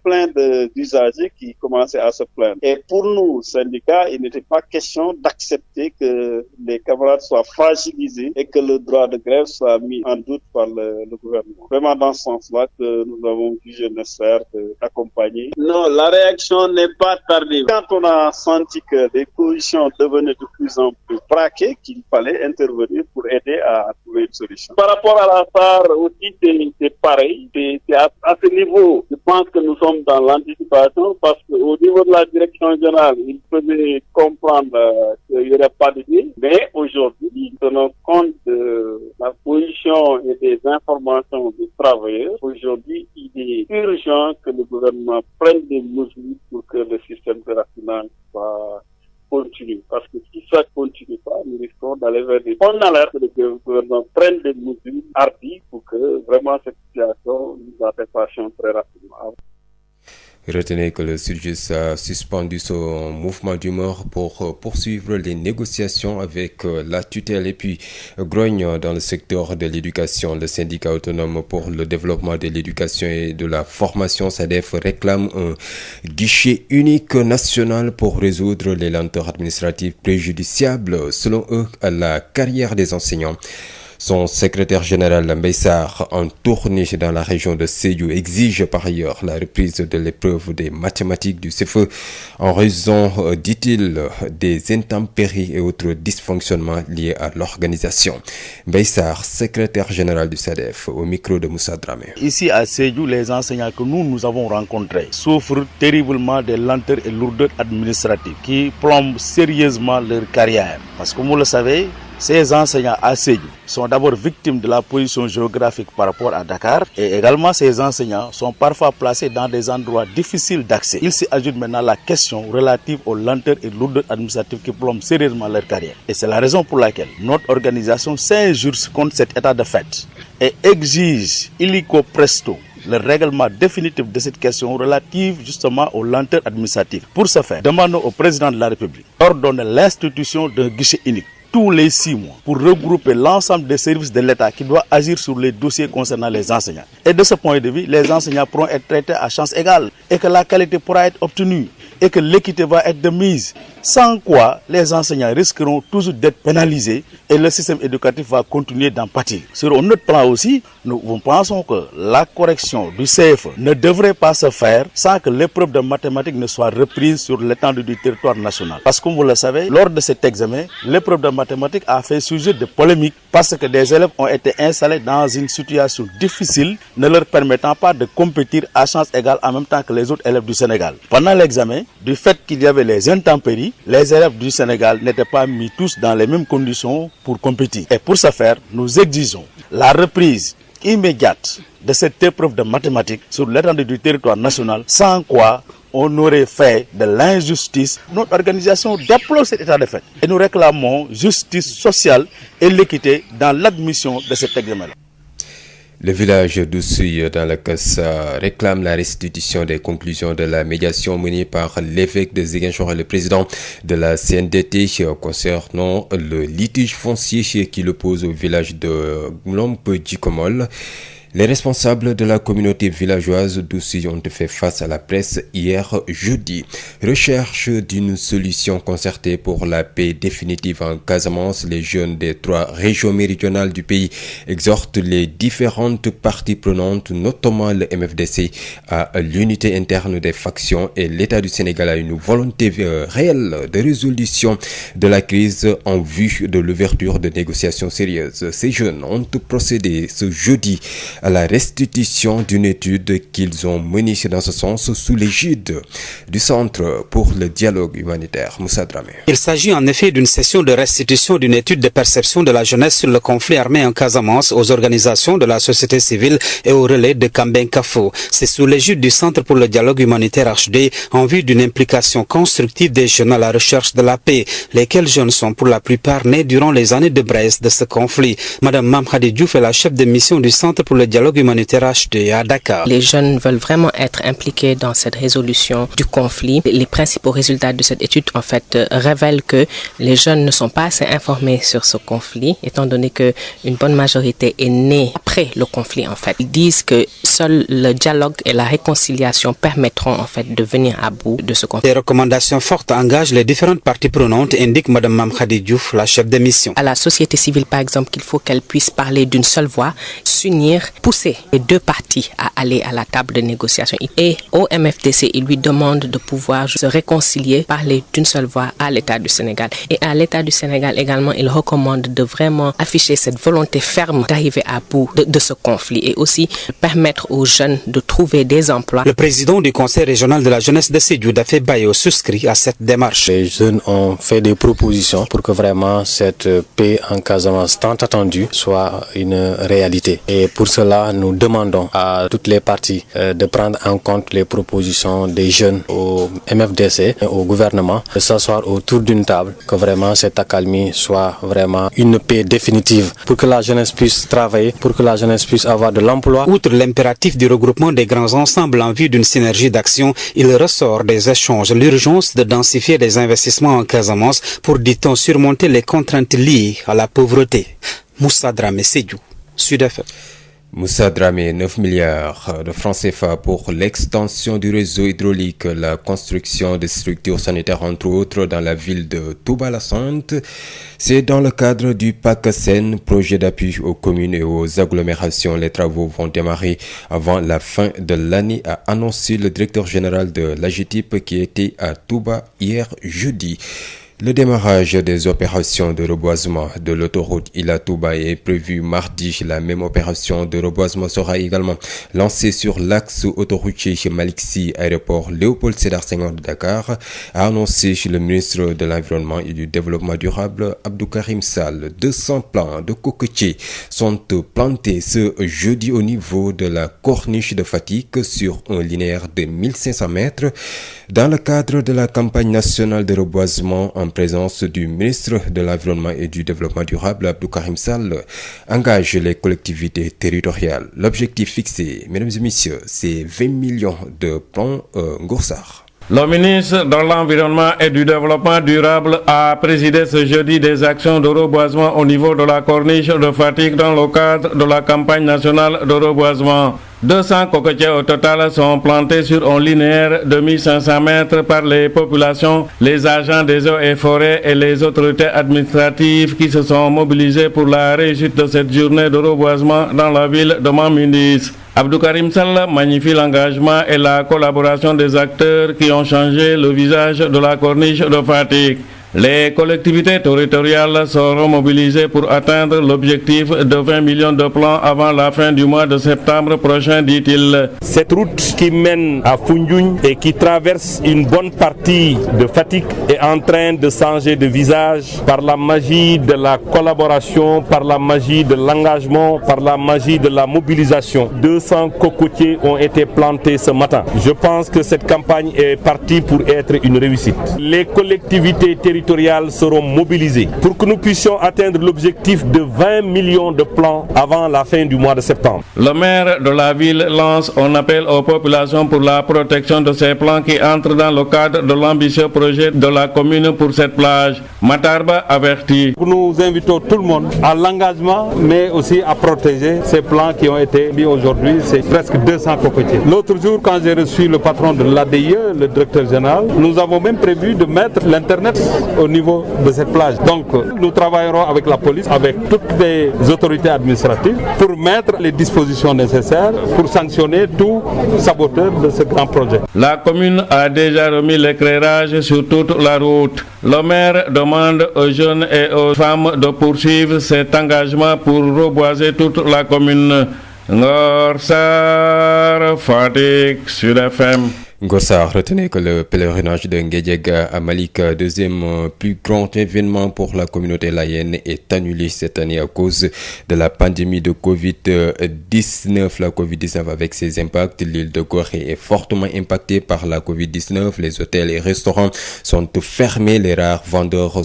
plein d'usagers qui commençaient à se plaindre. Et pour nous, syndicats, il n'était pas question d'accepter que les camarades soient fragilisés et que le droit de grève soit mis en doute par le gouvernement. Vraiment dans ce sens-là que nous avons jugé nécessaire d'accompagner. Non, la réaction n'est pas tardive. Quand on a senti que les positions devenaient de plus en plus braquées, qu'il fallait intervenir pour aider à trouver une solution. Par rapport à la SAR aussi, c'est pareil. C'est à ce niveau, je pense que nous sommes dans l'anticipation parce qu'au niveau de la direction générale, il faisait comprendre qu'il n'y aurait pas d'idée. Mais aujourd'hui, tenant compte de la position et des informations des travailleurs, aujourd'hui, il est urgent que le gouvernement prenne des mesures pour que le système de raffinage soit continue. Parce que si ça ne continue pas, nous risquons d'aller vers des bonnes alertes que le gouvernement prenne des mesures hardies pour que vraiment cette situation nous a fait passion très rapidement. Retenez que le Sud-Just a suspendu son mouvement d'humeur pour poursuivre les négociations avec la tutelle. Et puis, grogne dans le secteur de l'éducation. Le syndicat autonome pour le développement de l'éducation et de la formation, SADEF, réclame un guichet unique national pour résoudre les lenteurs administratives préjudiciables, selon eux, à la carrière des enseignants. Son secrétaire général Mbaye Sarr, en tournée dans la région de Sédhiou, exige par ailleurs la reprise de l'épreuve des mathématiques du CFEE en raison, dit-il, des intempéries et autres dysfonctionnements liés à l'organisation. Mbaye Sarr, secrétaire général du SADEF, au micro de Moussa Dramé. Ici à Sédhiou, les enseignants que nous avons rencontrés souffrent terriblement des lenteurs et lourdeurs administratives qui plombent sérieusement leur carrière. Parce que vous le savez, ces enseignants à Sédhiou sont d'abord victimes de la position géographique par rapport à Dakar et également ces enseignants sont parfois placés dans des endroits difficiles d'accès. Il s'y ajoute maintenant la question relative aux lenteurs et lourdeurs administratives qui plombent sérieusement leur carrière. Et c'est la raison pour laquelle notre organisation s'injure contre cet état de fait et exige illico presto le règlement définitif de cette question relative justement aux lenteurs administratives. Pour ce faire, demandons au président de la République d'ordonner l'institution d'un guichet unique tous les 6 mois pour regrouper l'ensemble des services de l'État qui doit agir sur les dossiers concernant les enseignants. Et de ce point de vue, les enseignants pourront être traités à chance égale et que la qualité pourra être obtenue et que l'équité va être de mise, sans quoi les enseignants risqueront toujours d'être pénalisés et le système éducatif va continuer d'en pâtir. Sur un autre plan aussi, nous pensons que la correction du CFE ne devrait pas se faire sans que l'épreuve de mathématiques ne soit reprise sur l'étendue du territoire national. Parce que comme vous le savez, lors de cet examen, l'épreuve de mathématiques a fait sujet de polémique parce que des élèves ont été installés dans une situation difficile, ne leur permettant pas de compétir à chance égale en même temps que les autres élèves du Sénégal. Pendant l'examen, du fait qu'il y avait les intempéries, les élèves du Sénégal n'étaient pas mis tous dans les mêmes conditions pour compétir. Et pour ce faire, nous exigeons la reprise immédiate de cette épreuve de mathématiques sur l'étendue du territoire national, sans quoi on aurait fait de l'injustice. Notre organisation déplore cet état de fait et nous réclamons justice sociale et l'équité dans l'admission de cet examen-là. Le village d'Oussouye dans la Kassa réclame la restitution des conclusions de la médiation menée par l'évêque de Ziguinchor et le président de la CNDT concernant le litige foncier qui l'oppose au village de Glompe-Djikomol. Les responsables de la communauté villageoise d'Oussouye ont fait face à la presse hier jeudi. Recherche d'une solution concertée pour la paix définitive en Casamance. Les jeunes des 3 régions méridionales du pays exhortent les différentes parties prenantes, notamment le MFDC, à l'unité interne des factions et l'État du Sénégal a une volonté réelle de résolution de la crise en vue de l'ouverture de négociations sérieuses. Ces jeunes ont procédé ce jeudi à la restitution d'une étude qu'ils ont menée dans ce sens sous l'égide du Centre pour le dialogue humanitaire. Moussa Dramé. Il s'agit en effet d'une session de restitution d'une étude de perception de la jeunesse sur le conflit armé en Casamance aux organisations de la société civile et au relais de Kamben-Kafo. C'est sous l'égide du Centre pour le dialogue humanitaire HD en vue d'une implication constructive des jeunes à la recherche de la paix, lesquels jeunes sont pour la plupart nés durant les années de braise de ce conflit. Madame Mamkhadi Diouf est la chef de mission du Centre pour le dialogue humanitaire HD à Dakar. Les jeunes veulent vraiment être impliqués dans cette résolution du conflit. Les principaux résultats de cette étude en fait révèlent que les jeunes ne sont pas assez informés sur ce conflit, étant donné que une bonne majorité est née après le conflit en fait. Ils disent que seul le dialogue et la réconciliation permettront en fait de venir à bout de ce conflit. Des recommandations fortes engagent les différentes parties prenantes, indique Madame Mamkhadi Diouf, la chef de mission. À la société civile par exemple qu'il faut qu'elle puisse parler d'une seule voix, s'unir, pousser les 2 parties à aller à la table de négociation. Et au MFDC, il lui demande de pouvoir se réconcilier, parler d'une seule voix à l'État du Sénégal. Et à l'État du Sénégal également, il recommande de vraiment afficher cette volonté ferme d'arriver à bout de ce conflit et aussi permettre aux jeunes de trouver des emplois. Le président du Conseil régional de la jeunesse de Sédhiou, Dafé Bayo, souscrit à cette démarche. Les jeunes ont fait des propositions pour que vraiment cette paix en Casamance tant attendue soit une réalité. Et pour cela, nous demandons à toutes les parties de prendre en compte les propositions des jeunes au MFDC et au gouvernement, de s'asseoir autour d'une table, que vraiment cette accalmie soit vraiment une paix définitive pour que la jeunesse puisse travailler, pour que la jeunesse puisse avoir de l'emploi. Outre l'impératif du regroupement des grands ensembles en vue d'une synergie d'action, il ressort des échanges l'urgence de densifier les investissements en Casamance pour, dit-on, surmonter les contraintes liées à la pauvreté. Moussa Dramé, Sédhiou, Sud FM. Moussa Dramé, 9 milliards de francs CFA pour l'extension du réseau hydraulique, la construction de structures sanitaires entre autres dans la ville de Touba-la-Sainte. C'est dans le cadre du PACASEN, projet d'appui aux communes et aux agglomérations. Les travaux vont démarrer avant la fin de l'année, a annoncé le directeur général de l'AGETIP qui était à Touba hier jeudi. Le démarrage des opérations de reboisement de l'autoroute Ila-Touba est prévu mardi. La même opération de reboisement sera également lancée sur l'axe autoroutier Malick Sy, aéroport Léopold Sédar Senghor de Dakar, a annoncé le ministre de l'Environnement et du Développement durable, Abdou Karim Sall. 200 plants de cocotiers sont plantés ce jeudi au niveau de la corniche de Fatick sur un linéaire de 1500 mètres dans le cadre de la campagne nationale de reboisement en présence du ministre de l'Environnement et du Développement durable, Abdou Karim Sall, engage les collectivités territoriales. L'objectif fixé, mesdames et messieurs, c'est 20 millions de plants Ngoursar. Le ministre de l'Environnement et du Développement durable a présidé ce jeudi des actions de reboisement au niveau de la corniche de Fatick dans le cadre de la campagne nationale de reboisement. 200 cocotiers au total sont plantés sur un linéaire de 1500 mètres par les populations, les agents des eaux et forêts et les autorités administratives qui se sont mobilisés pour la réussite de cette journée de reboisement dans la ville de Mamindis. Abdou Karim Sall magnifie l'engagement et la collaboration des acteurs qui ont changé le visage de la corniche de Fatick. Les collectivités territoriales seront mobilisées pour atteindre l'objectif de 20 millions de plants avant la fin du mois de septembre prochain, dit-il. Cette route qui mène à Foundiougne et qui traverse une bonne partie de Fatick est est en train de changer de visage par la magie de la collaboration, par la magie de l'engagement, par la magie de la mobilisation. 200 cocotiers ont été plantés ce matin. Je pense que cette campagne est partie pour être une réussite. Les collectivités territoriales seront mobilisées pour que nous puissions atteindre l'objectif de 20 millions de plants avant la fin du mois de septembre. Le maire de la ville lance un appel aux populations pour la protection de ces plants qui entrent dans le cadre de l'ambitieux projet de la commune pour cette plage. Matarba avertit. Nous invitons tout le monde à l'engagement, mais aussi à protéger ces plants qui ont été mis aujourd'hui. C'est presque 200 cocotiers. L'autre jour, quand j'ai reçu le patron de l'ADIE, le directeur général, nous avons même prévu de mettre l'Internet au niveau de cette plage. Donc, nous travaillerons avec la police, avec toutes les autorités administratives pour mettre les dispositions nécessaires pour sanctionner tout saboteur de ce grand projet. La commune a déjà remis l'éclairage sur toute la route. Le maire demande aux jeunes et aux femmes de poursuivre cet engagement pour reboiser toute la commune. Ngor Sarr, Fatick, Sud FM. Gossard, retenez que le pèlerinage de Nguédiaga à Malika, deuxième plus grand événement pour la communauté layène, est annulé cette année à cause de la pandémie de Covid-19. La Covid-19 avec ses impacts, l'île de Gorée est fortement impactée par la Covid-19. Les hôtels et restaurants sont fermés, les rares vendeurs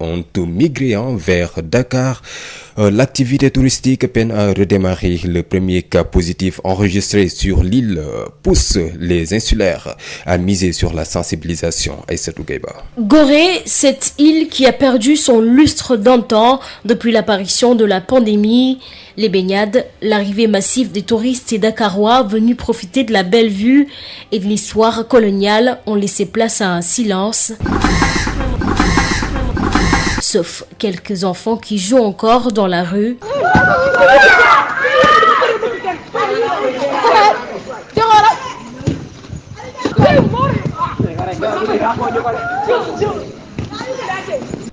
ont migré vers Dakar. L'activité touristique peine à redémarrer. Le premier cas positif enregistré sur l'île pousse les insulaires à miser sur la sensibilisation. Aïssatou Gueye-Ba. Gorée, cette île qui a perdu son lustre d'antan depuis l'apparition de la pandémie. Les baignades, l'arrivée massive des touristes et Dakarois venus profiter de la belle vue et de l'histoire coloniale ont laissé place à un silence. Sauf quelques enfants qui jouent encore dans la rue.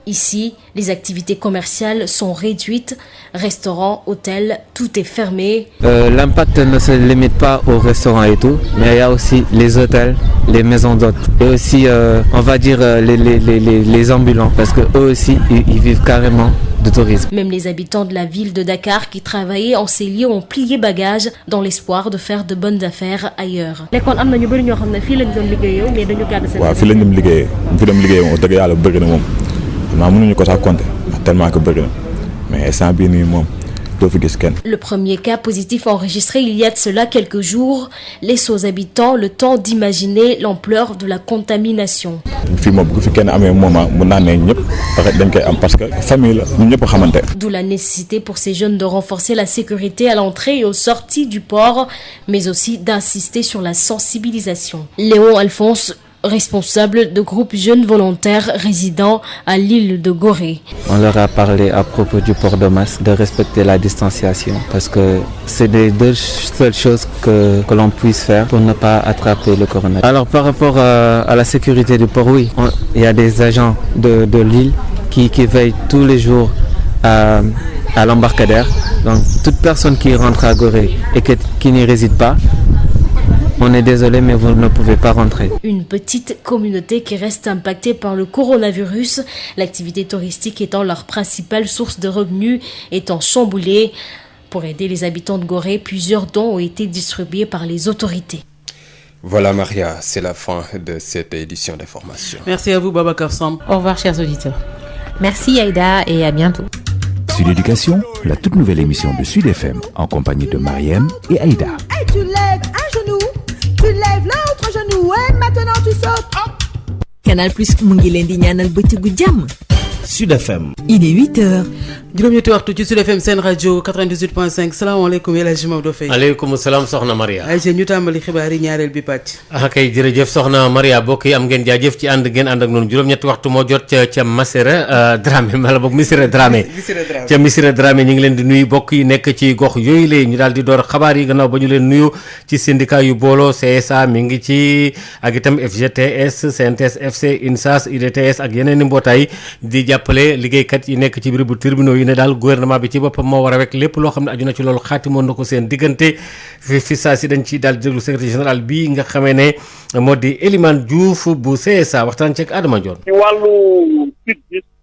Ici, les activités commerciales sont réduites. Restaurants, hôtels, tout est fermé. L'impact ne se limite pas aux restaurants et tout, mais il y a aussi les hôtels, les maisons d'hôtes et aussi, on va dire, les ambulants, parce qu'eux aussi, ils vivent carrément de tourisme. Même les habitants de la ville de Dakar qui travaillaient en ces lieux ont plié bagages dans l'espoir de faire de bonnes affaires ailleurs. Le premier cas positif enregistré il y a de cela quelques jours laisse aux habitants le temps d'imaginer l'ampleur de la contamination. D'où la nécessité pour ces jeunes de renforcer la sécurité à l'entrée et aux sorties du port, mais aussi d'insister sur la sensibilisation. Léon Alphonse, responsable de groupe jeunes volontaires résidant à l'île de Gorée. On leur a parlé à propos du port de masque, de respecter la distanciation, parce que c'est les deux seules choses que l'on puisse faire pour ne pas attraper le coronavirus. Alors par rapport à la sécurité du port, oui, il y a des agents de l'île qui veillent tous les jours à l'embarcadère. Donc toute personne qui rentre à Gorée et qui n'y réside pas, on est désolé, mais vous ne pouvez pas rentrer. Une petite communauté qui reste impactée par le coronavirus, l'activité touristique étant leur principale source de revenus, étant chamboulée. Pour aider les habitants de Gorée, plusieurs dons ont été distribués par les autorités. Voilà Maria, c'est la fin de cette édition d'information. Merci à vous Babacar Samb. Au revoir chers auditeurs. Merci Aïda et à bientôt. Sud Éducation, la toute nouvelle émission de Sud FM en compagnie de Mariem et Aïda. Et tu lèves un genou, tu lèves l'autre genou et maintenant tu sautes. Canal Plus mu ngi leen di ñaanal bëccëgu jàmm. Sud FM. Il est 8h. juróom-ñetti waxtu ci Sud FM seen rajo 98.5 salaamaaleykum El Hadj Maodo Faye. aleykum salaam soxna Maria. ay ñu tàmbali xibaar yi ñaareel bi pàcc. kay jërëjëf soxna Maria bokk yi am ngeen jaajëf ci ànd ngeen ànd ak noonu juróom-ñetti waxtu moo jot ca Massiré Dramé mala boog Missiré Dramé. ca Missiré Dramé ñu ngi leen di nuyu bokk yi nekk ci gox yooyu la ñu daal di door xabaar yi gannaaw ba ñu leen nuyu ci syndicat yu booloo CSA mi ngi ci ak itam FGTS CNTS FC INSAS UDTS ak yeneen i mbootaay di jàppale liggéeykat yi nekk ci biir bu tribunaux yi ne daal gouvernement bi ci boppam moo war a wekk lépp loo xam ne aju na ci loolu xaatimoon na ko seen diggante fi saa si dañ ci daal di déglu secrétaire général bi nga xamee ne moo di Elimane Diouf bu CSA waxtaan ci ak Adama Ndione. ci wàllu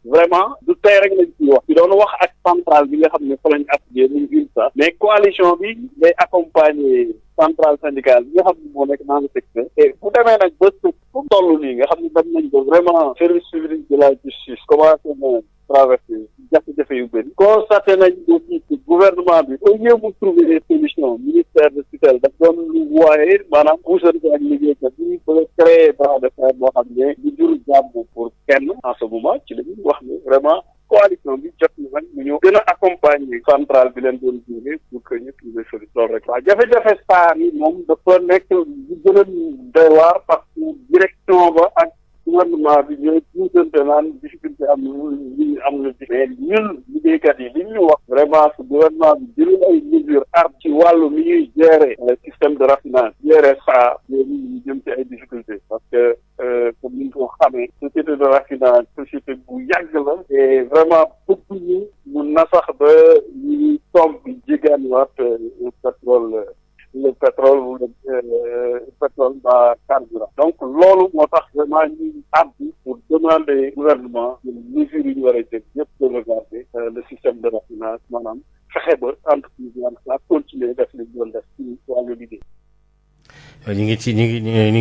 vraiment du tey rek lañ ciy wax ci doon wax ak centrale bi nga xam ne fa lañ appuyé muy UNSA mais coalition bi day accompagner centrale syndicale bi nga xam ne moo nekk dans le secteur et bu demee nag ba fu toll nii nga xam ne dem nañ ko vraiment service public de la justice commencé na traversé jafe-jafe yu bëri constaté nañ aussi que gouvernement bi au lieu mu trouver des solutions ministère de tutelle daf doon lu waaye maanaam puusante ak liggéeykat yi ba créer bras de fer boo xam ne du jur jàmm pour kenn en ce moment ci la ñuy wax ne vraiment coalition bi jot na nag mu ñëw gën a accompagner centrale bi leen doon jóge pour que ñu trouver solution loolu rek waaw jafe-jafe SAR yi moom dafa nekk lu gën a doy waar parce que direction ba ak gouvernement bi ñooy puusante naan difficulté am li am na mais ñun liggéeykat yi li ñu wax vraiment que gouvernement bi jëlul ay mesures armes ci wàllu mi ñuy gérer le système de raffinage gérer SAR yooyu ñu jëm ci ay difficultés parce que comme ni ñu ko xamee société de raffinage société bu yàgg la et vraiment bëgg ñu mu nasax ba ñu tomb bi jégaaniwaat le pétrole ou le pétrole ba carburant donc loolu moo tax vraiment ñu àddu pour demander gouvernement les mesures yi ñu war a jël yëpp de regarder le système de raffinage maanaam fexe ba entreprise yi la continuer def li ñu doon def ci wàllu liggéey. ñu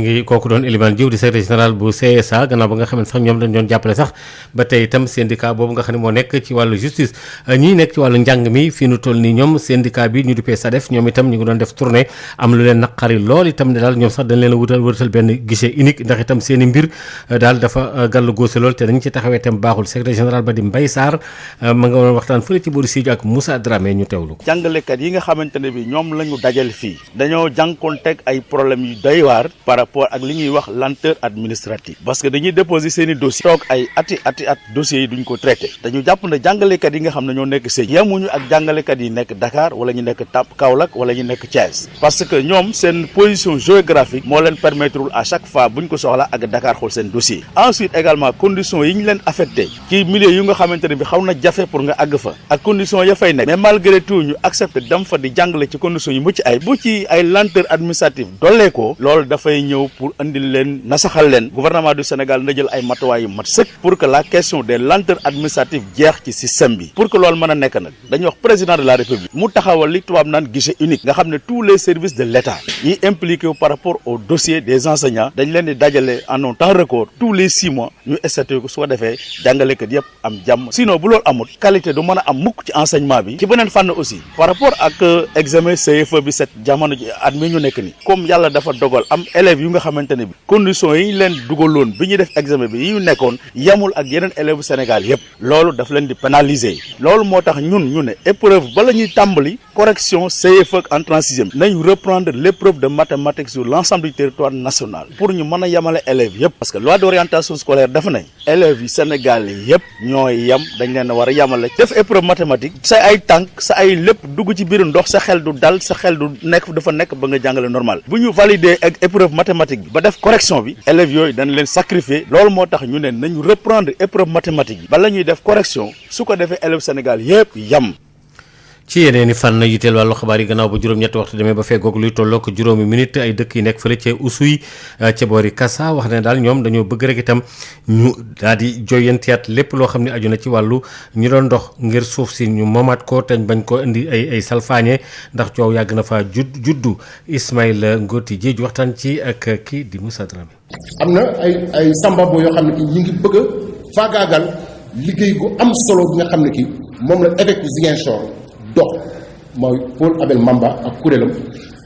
ngi kooku doon Elimane Diouf di secrétaire général bu CSA gannaaw ba nga xam ne sax ñoom dañ doon jàppale sax ba tey itam syndicat boobu nga xam ne moo nekk ci wàllu justice ñii nekk ci wàllu njàng mi fii nu toll nii ñoom syndicat bi ñu duppee SADEF ñoom itam ñu ngi doon def tournée am lu leen naqari lool itam ne daal ñoom sax dañ leen a wërtal benn guichet unique ndax itam seen i mbir daal dafa gàllu góose lool te dañ ci taxawee itam baaxul secrétaire général ba di Mbaye Sarr ma nga woon waxtaan fële ci boori Sédhiou ak Moussa Dramé ñu teewlu ko. jàngalekat yi nga xamante ne bi ñoom la ñu dajal fii dañoo jànkoonteeg ay problème yu doy waar par rapport ak li ñuy wax lenteur administrative parce que dañuy déposer seeni dossier toog ay ati at dossiers yi duñ ko traité dañu jàpp ne jàngalekat yi nga xam ne ñoo nekk Sédhiou yemuñu ak jàngalekat yi nekk Dakar wala ñu nekk Kaolack wala ñu nekk Thiès parce que ñoom seen position géographique moo leen permettre à chaque fois buñ ko soxla ak Dakar xool seen dossier ensuite également conditions yi ñu leen affecté ci milieu yu nga xamante ne bi xaw na jafe pour nga àgg fa ak conditions ya fay nekk mais malgré tout ñu accepté dem fa di jàngale ci conditions yu mucc ay bu ci ay lenteur administrative dollee ko loolu dafay ñëw pour andil leen nasaxal leen gouvernement du Sénégal na jël ay matuwaay yu mat sëkk pour que la question des lenteurs administratives jeex ci système bi pour que loolu mën a nekk nag dañuy wax président de la République mu taxawal li tubaab naan guichet unique nga xam ne tous les services de l'État yi impliqué par rapport au dossier des enseignants dañ leen di dajale en un temps record tous les 6 mois ñu statué ko su ko defee jàngalekat yëpp am jàmm sinon bu loolu amul qualité du mën a am mukk ci enseignement bi ci beneen fànn aussi par rapport ak examen CFE bi set jamono ji at mi ñu nekk ni comme yàlla dafa dogal am élèves yu nga xamante ne bi conditions yi ñu leen dugaloon bi ñuy def examen bi yi ñu nekkoon yamul ak yeneen élèves Sénégal yëpp loolu daf leen di pénaliser loolu moo tax ñun ñu ne épreuve bala ñuy tàmbali correction CFE ak entrée en sixième nañu reprendre l'épreuve de mathématiques sur l'ensemble du territoire national pour ñu mën a yamale élèves yëpp parce que loi d'orientation scolaire dafa ne élèves yi Sénégal yi yëpp ñooy yam dañ leen a war a yamale def épreuve mathématique sa ay tànk sa ay lépp dugg ci biir ndox sa xel du dal sa xel du nekk dafa nekk ba nga jàngale normal bu ñu valider ak épreuve mathématique bi ba def correction bi élèves yooyu dañ leen sacrifier loolu moo tax ñu ne nañu reprendre épreuve mathématique bi bala ñuy def correction su ko defee élèves Sénégal yëpp yam ci yeneen i fànn yitteel wàllu xabaar yi gannaaw ba juróom-ñetti waxtu demee ba feggoog luy tollook juróomi minute ay dëkk yi nekk fële ca Oussouye ca boori Kassa wax ne daal ñoom dañoo bëgg rek itam ñu daal di joyantiyaat lépp loo xam ne aju na ci wàllu ñu doon dox ngir suuf si ñu moomaat ko te bañ ko indi ay salfaañe ndax coow yàgg na fa juddu Ismaïla Ngoti Diédhiou waxtaan ci ak kii di Moussa Dramé. am na ay sambabo yoo xam ne ki ñu ngi bëgg a faagaagal liggéey gu am solo bi nga xam ne ki moom la évêque Ziguinchor dox mooy Paul Abel Mamba ak kuréelam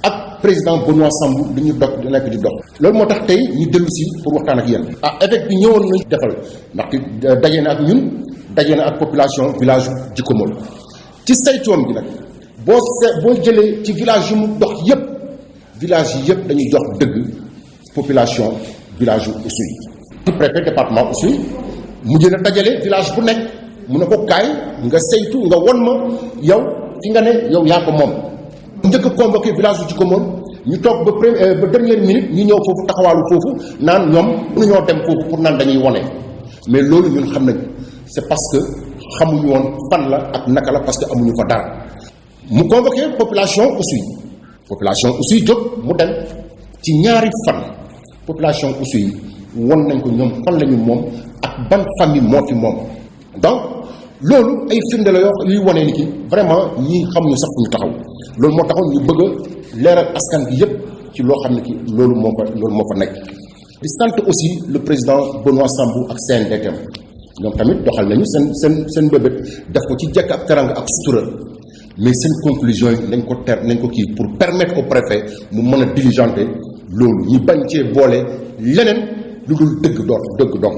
ak président Benoît Sambou li ñu dox di nekk di dox loolu moo tax tey ñu dellu si pour waxtaan ak yéen évêque bi ñëwoon nañu defal ndaxte daje na ak ñun daje na ak population village Djikomol ci saytoom bi nag boo jëlee ci village yu mu dox yépp village yi yépp dañuy jox dëgg population village yu Oussouye ci préfet département Oussouye mujj na dajale village bu nekk mu ne ko kaay nga saytu nga won ma yow fi nga ne yow yaa ko moom njëkk a convoqué village yu Djikomol ñu toog ba dernière minute ñu ñëw foofu taxawaalu foofu naan ñoom mënuñoo dem foofu pour naan dañuy wone mais loolu ñun xam nañ c'est parce que xamuñu woon fan la ak naka la parce que amuñu fa dara mu convoqué population aussi jóg mu dem ci ñaari fan population aussi won nañ ko ñoom fan lañu moom ak ban famille moo fi moom donc loolu ay firnde la yoo yuy wane ni ki vraiment ñii xamuñu sax fu ñu taxaw loolu moo taxoon ñu bëgg a leeral askan bi yépp ci loo xam ne ki loolu moo fa nekk di sant aussi le président Benoît Sambou ak CNDTM ñoom tamit doxal nañu seen bébét def ko ci jekk ak teranga ak sutura mais seen conclusion yi nañ ko kii pour permettre au préfet mu mën a diligenter loolu ñu bañ cee boole leneen lu dul dëgg donc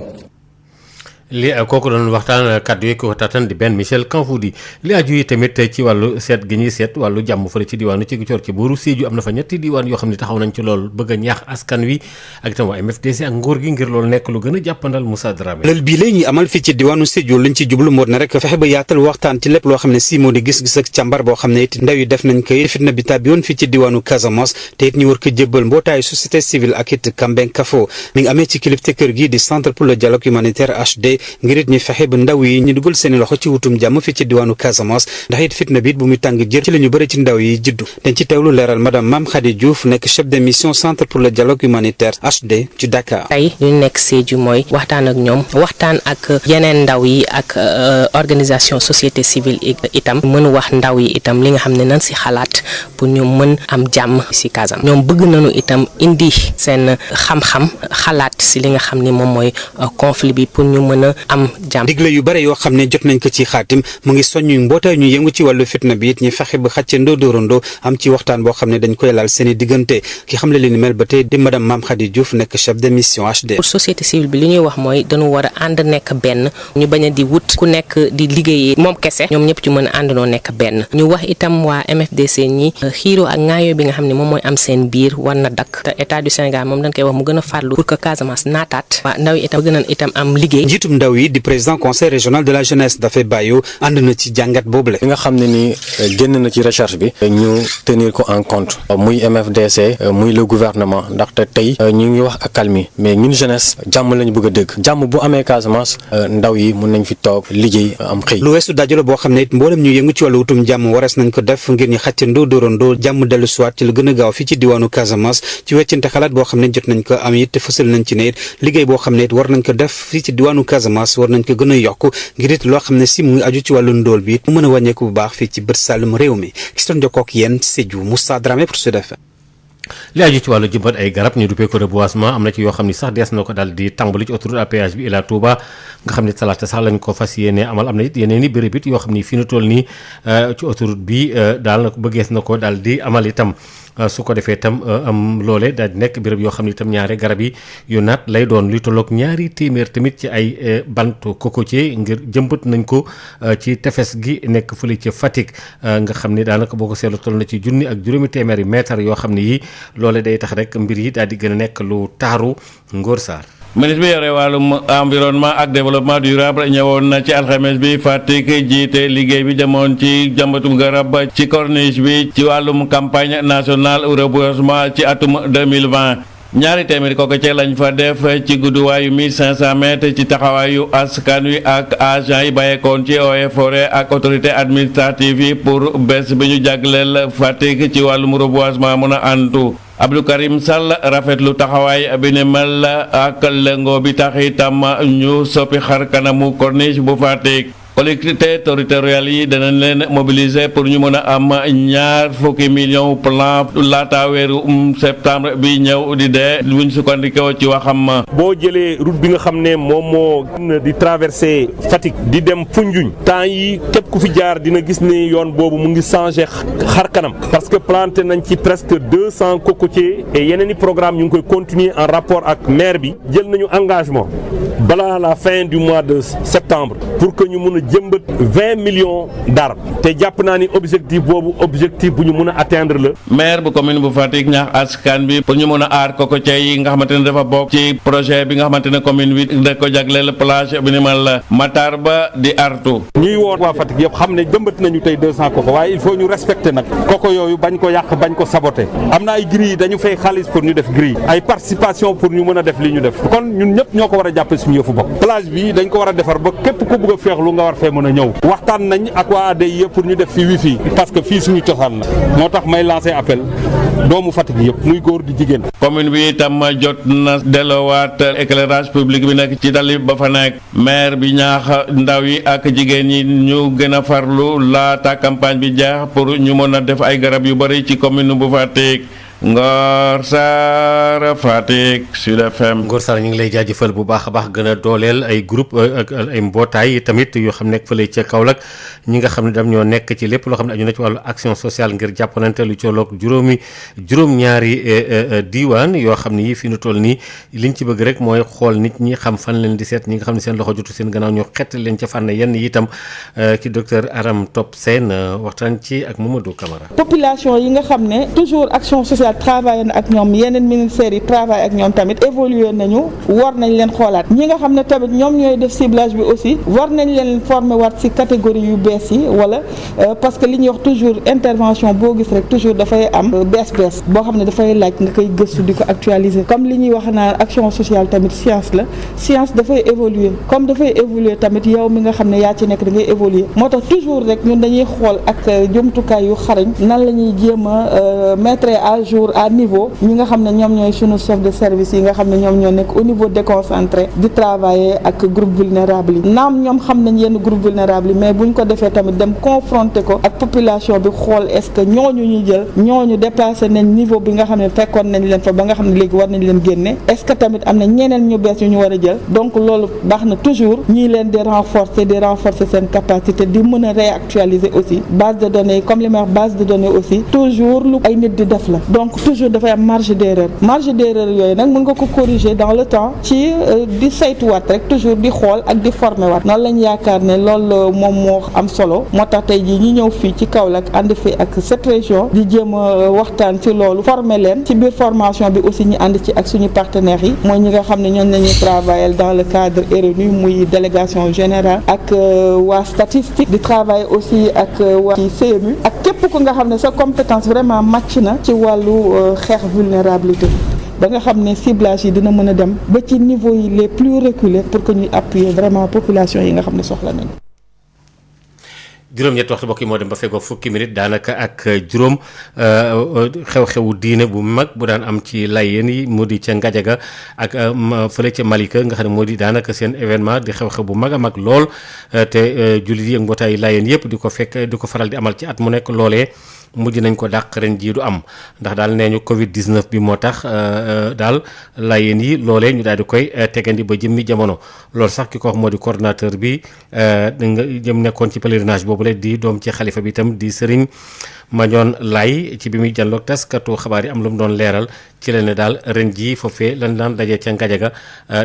li kooku doon waxtaan kàddu yi ko taatan di benn Michel Kanfoudi li aju yi tamit ci wàllu seet gi ñuy seet wàllu jàmm fële ci diwaanu ci Ziguinchor ci booru Sédhiou am na fa ñetti diwaan yoo xam ne taxaw nañ ci loolu bëgg a ñaax askan wi ak itam waa MFDC ak nguur gi ngir loolu nekk lu gën a jàppandal Moussa Dramé. lël bii la ñuy amal fii ci diwaanu Sédhiou lañ ci jublu moo na rek fexe ba yaatal waxtaan ci lépp loo xam ne si moo di gis-gis ak càmbar boo xam ne it ndaw yi def nañ ko fitna bi tàbbi woon fii ci diwaanu Casamance te it ñu war ko jébbal mbootaayu société civile ak it Kambeng Kafo mi ngi amee ci kilifte kër gi di centre pour le dialogue humanitaire HD ngir it ñu fexe ba ndaw yi ñu dugal seeni loxo ci wutum jàmm fii ci diwaanu Casamance ndax it fitna bi it bu muy tàng jër ci la ñu bëri ci ndaw yi juddu dañ ci teewlu leeral madame Mame Khady Diouf nekk chef de mission centre pour le dialogue humanitaire HD ci Dakar. tey ñu nekk Sédhiou mooy waxtaan ak ñoom waxtaan ak yeneen ndaw yi ak organisation société civile itam mën wax ndaw yi itam li nga xam ne nañ si xalaat pour ñu mën am jàmm si Casamance ñoom bëgg nañu itam indi seen xam-xam xalaat si li nga xam ne moom mooy conflit bi pour ñu mën a am jàmm. digle yu bare yoo xam ne jot nañ ko ci xaatim mu ngi soññu mbootaay ñu yëngu ci wàllu fitna bi it ñu fexe ba xàccandoo dóorandoo am ci waxtaan boo xam ne dañ koy laal seen i diggante ki xam ne li ni mel ba tey di madame Mame Khady Diouf nekk chef de mission HD. pour société civile bi li ñuy wax mooy dañu war a ànd nekk benn ñu bañ a di wut ku nekk di liggéeyee moom kese ñoom ñëpp ci mën a àndandoo nekk benn ñu wax itam waa MFDC ñi xiiroo ak ŋaayoo bi nga xam ne moom mooy am seen biir war na dakk te état du Sénégal moom dañ koy wax mu gën a farlu pour que Casamance naataat waa ndaw yi itam bëgg nañ itam am liggéey. njiitum ndaw yi di président conseil régional de la jeunesse dafay bàyyo ànd na ci jàngat boobule. li nga xam ne ni génn na ci recherche bi ñu tenir ko en compte muy MFDC muy le gouvernement ndaxte tey ñu ngi wax accalmie mais ñun jeunesse jàmm lañu bëgg a dégg jàmm bu amee Casamance ndaw yi mun nañ fi toog liggéey am xëy. lu weesu dajalo boo xam ne it mboolem ñu yëngu ci wàllu wutum jàmm warees nañ ko def ngir ñu xàccandoo dóorandoo jàmm dellu siwaat ci lu gën a gaaw fii ci diwaanu Casamance ci weccante xalaat boo xam ne jot nañ ko am it te fësal nañ ci ne it liggéey boo xam ne it war nañ ko def fii ci diwaanu Casamance war nañ ko gën a yokk ngir it loo xam ne si mu ngi aju ci wàllu ndóol bi mu mën a wàññeeku bu baax fii ci bët sàllum réew mi ki si doon jokkoo ak yéen Sédhiou Moussa Dramé pour Sud FM. li aju ci wàllu jëmbat ay garab ñu duppee ko reboisement am na ci yoo xam ni sax dees na ko daal di tàmbali ci autoroute à péage bi Ila Touba nga xam ne talaata sax lañ ko fas yéene amal am na it yeneen i béréb it yoo xam ni fi nu toll nii ci autoroute bi daal na ko bëggees na ko daal di amal itam su ko defee itam am loole daal di nekk béréb yoo xam ne itam ñaare garab yi yu naat lay doon luy tolloog ñaari téeméer tamit ci ay bant cocotier ngir jëmbat nañ ko ci tefes gi nekk fële ci Fatick nga xam ne daanaka boo ko seetlu toll na ci junni ak juróomi téeméeri mètre yoo xam ne yi loole day tax rek mbir yi daal di gën a nekk lu taaru Ngor Sarr. ministre bi yore wàllum environnement ak développement durable ñëwoon na ci alxames bi Fatick jiite liggéey bi demoon ci jàmbatum garab ci corniche bi ci wàllum campagne nationale reboisement ci atum 2020 ñaari téeméeri cocotier lañ fa def ci gudduwaayu 1500 mètres ci taxawaayu askan wi ak agent yi bàyyeekoon ci eaux et forêt ak autorité administrative yi pour bés bi ñu jagleel Fatick ci wàllum reboisement mën a antu Abdou Karim Sall rafetlu taxawaay bi ne mel ak lëngoo bi tax itam ñu soppi xar kanamu corniche bu Fatick collectivités territoriales yi danañ leen mobiliser pour ñu mën a am 20 millions plan laata weeru septembre bi ñëw di dee buñ sukkandikoo ci waxam. boo jëlee route bi nga xam ne moom moo di traversé Fatick di dem Foundiougne temps yi képp ku fi jaar dina gis ni yoon boobu mu ngi changé xar kanam parce que planté nañ ci presque 200 cocotiers et yeneen i programme ñu ngi koy continuer en rapport ak maire bi jël nañu engagement balaa la fin du mois de septembre pour que ñu mun a jëmbat 20 millions d'arbres te jàpp naa ni objectif boobu objectif bu ñu mën a atteindre la. maire bu commune bu Fatick ñaax askan bi pour ñu mën a aar cocotier yi nga xamante ne dafa bokk ci projet bi nga xamante ne commune bi da ko jagleel plage bi ni mal la Matar Ba di artu. ñuy woor waa Fatick yëpp xam ne jëmbat nañu tey 200 coco waaye il faut ñu respecter nag coco yooyu bañ ko yàq bañ ko saboter am na ay grilles dañu fay xaalis pour ñu def grille ay participation pour ñu mën a def li ñu def kon ñun ñëpp ñoo ko war a jàppe suñu yëfu bopp plage bi dañ ko war a defar ba képp ku bëgg a feexlu nga war fee mën a ñëw waxtaan nañ ak waa ADIE pour ñu def fi wifi parce que fii suñu cosaan la moo tax may lancer appel doomu Fatick yëpp muy góor di jigéen. commune bi itam jot na delloowaat éclairage public bi nekk ci tali ba fa nekk maire bi ñaax ndaw yi ak jigéen ñi ñu gën a farlu laata campagne bi jeex pour ñu mën a def ay garab yu bari ci commune bu Fatick. Ngor Sarr Fatick Sud FM. Ngor Sarr ñu ngi lay jaajëfal bu baax a baax gën a dooleel ay groupe ak ay mbootaay tamit yoo xam ne fële ca Kaolack ñi nga xam ne dam ñoo nekk ci lépp loo xam ne aju na ci wàllu action sociale ngir jàppalante lu coloog juróom-ñaari diiwaan yoo xam ne yi fi nu toll nii liñ ci bëgg rek mooy xool nit ñi xam fan leen di seet ñi nga xam ne seen loxo jotu seen gannaaw ñoo xett leen ca fànn yenn yi itam ki docteur Aram Top Sène waxtaan ci ak Mamadou Camara. population yi nga xam ne toujours action sociale travaillé na ak ñoom yeneen ministères yi travaillé ak ñoom tamit évolué nañu war nañ leen xoolaat ñi nga xam ne tamit ñoom ñooy def ciblage bi aussi war nañ leen former waat ci catégorie yu bees yi wala parce que li ñuy wax toujours intervention boo gis rek toujours dafay am bees boo xam ne dafay laaj nga koy gëstu di ko actualiser comme li ñuy wax naan action sociale tamit science la science dafay évoluer comme dafay évoluer tamit yow mi nga xam ne yaa ci nekk da ngay évoluer moo tax toujours rek ñun dañuy xool ak jumtukaay yu xarañ nan la ñuy jéem a mettre à jour à niveau ñi nga xam ne ñoom ñooy sunu chef de service yi nga xam ne ñoom ñoo nekk au niveau déconcentré di travailler ak groupe vulnérable yi naam ñoom xam nañ yenn groupe vulnérable yi mais buñ ko defee tamit dem confronter ko ak population bi xool est-ce que ñooñu ñu jël ñooñu dépassé nañ niveau bi nga xam ne fekkoon nañ leen fa ba nga xam ne léegi war nañ leen génne est-ce que tamit am na ñeneen ñu bees yu ñu war a jël donc loolu baax na toujours ñii leen di renforcer seen capacité di mën a réactualiser aussi base de données comme li may wax base de données aussi toujours lu ay nit di def la donc toujours dafay am marge d'erreur yooyu nag mën nga ko corriger dans le temps ci di saytuwaat rek toujours di xool ak di former waat noonu lañ yaakaar ne loolu moom moo am solo moo tax tey jii ñi ñëw fii ci Kaolack ànd fi ak cette région di jéem a waxtaan ci loolu former leen ci biir formation bi aussi ñu ànd ci ak suñu partenaires yi mooy ñi nga xam ne ñoom nañuy travailler dans le cadre RNU muy délégation générale ak waa statistique di travailler aussi ak waa ci CMU ak képp ku nga xam ne sa compétence vraiment match na ci wàllu xeex vulnérabilité ba nga xam ne ciblage yi dina mën a dem ba ci niveau yi les plus reculés pour que ñuy appuyer vraiment population yi nga xam ne soxla nañu. juróom-ñetti waxtu bokk yi moo dem ba feggoo fukki minute daanaka ak juróom xew-xewu diine bu mag bu daan am ci Layeen yi mu di ca Ngajaga ak fële ca Malika nga xam ne moo di daanaka seen événement di xew-xew bu mag a mag lool te jullit yi ak mbootaayu Layeen yëpp di ko faral di amal ci at mu nekk loolee mujj nañ ko dàq ren jii du am ndax daal nee ñu Covid 19 bi moo tax daal Layeen yi loolee ñu daal di koy tegandi ba jëmmi jamono loolu sax ki ko wax moo di coordonnateur bi nga jëm nekkoon ci pèlerinage boobu la di doom ci xalifa bi itam di Serigne Mañoon Lay ci bi muy jàlloog taskatu xabaar yi am lu mu doon leeral ci la ne daal ren jii foofee lan daan daje ca Ngajaga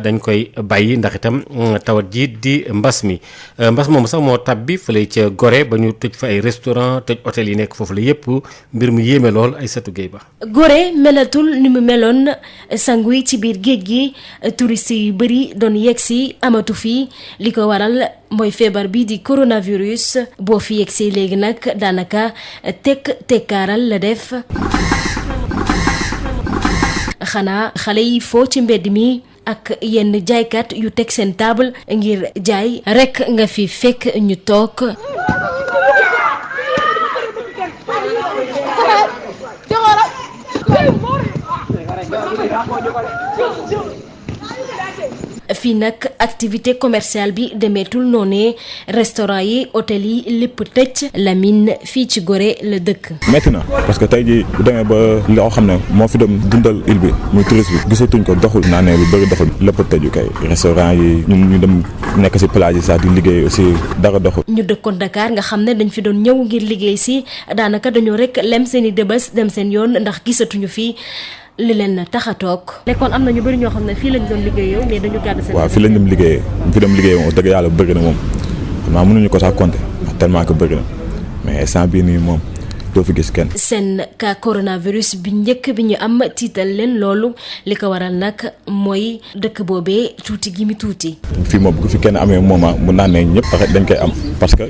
dañ koy bàyyi ndax itam tawat ji di mbas mi mbas moomu sax moo tabbi fële ca Gorée ba ñu tëj fa ay restaurant tëj hôtel yi nekk foofu la yépp mbir mu yéeme lool ay satu géey ba Gorée melatul ni mu meloon sangu yi ci biir géej gi touristes yu bëri doon yegsi amatu fi li ko waral mooy feebar bi di coronavirus boo fi yegsee léegi nag daanaka tekkaaral la def xanaa xale yi foo ci mbedd mi ak yenn jaaykat yu teg seen table ngir jaay rekk nga fi fekk ñu toog fii nag activité commerciale bi demeetul noonee restaurant yi hôtel yi lépp tëj Lamine fii ci Gorée la dëkk. metti na parce que tey jii bu demee ba loo xam ne moo fi dem dundal île bi muy tourisme bi gisatuñ ko doxul naa ne lu bëri doxul lépp tëju kay restaurant yi ñu dem nekk ci plage yi sax di liggéey aussi dara doxul. ñu dëkkoon Dakar nga xam ne dañ fi doon ñëw ngir liggéey si daanaka dañoo rek lem seen i dëbës dem seen yoon ndax gisatuñu fii. li leen tax a toog. lekkoon am na ñu bëri ñoo xam ne fii lañ doon liggéeyoo mais dañu gàdd seen. waaw fii lañ dem liggéeyee fi dem liggéeyee moom dëgg yàlla bëgg na moom xam mënuñu ko sax compter ndax tellement que bëri na mais instant bii nii moom doo fi gis kenn. seen cas coronavirus bi njëkk bi ñu am tiital leen loolu li ko waral nag mooy dëkk boobee tuuti gi mi tuuti. fii moom bu fi kenn amee moment bu naan ne ñëpp dañ koy am parce que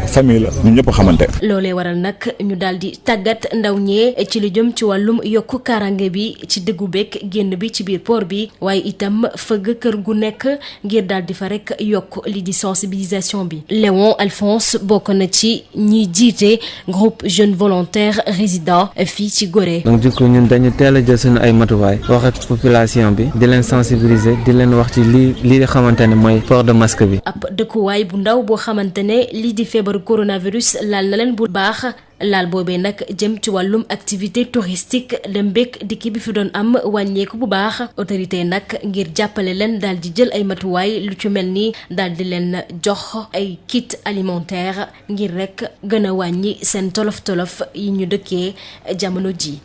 famille la ñun ñëpp xamante. loolee waral nag ñu daal di tàggat ndaw ñee ci lu jëm ci wàllum yokku kaaraange bi ci dëggu beeg génn bi ci biir port bi waaye itam fëgg kër gu nekk ngir daal di fa rek yokk li di sensibilisation bi. Léon Alphonse bokk na ci ñiy jiite groupe jeune volontaire résident fii ci Gorée. donc du coup ñun dañu teel a jël suñu ay matuwaay wax ak population bi di leen sensibiliser di leen wax ci li xamante ne mooy port de masque bi. ab dëkkuwaay bu ndaw boo xamante ne lii di feebaru coronavirus laal na leen bu baax laal boobee nag jëm ci wàllum activité touristique dem beeg dikki bi fi doon am wàññeeku bu baax autorité nag ngir jàppale leen daal di jël ay matuwaay lu ci mel ni daal di leen jox ay kit alimentaire ngir rek gën a wàññi seen tolof-tolof yi ñu dëkkee jamono ji.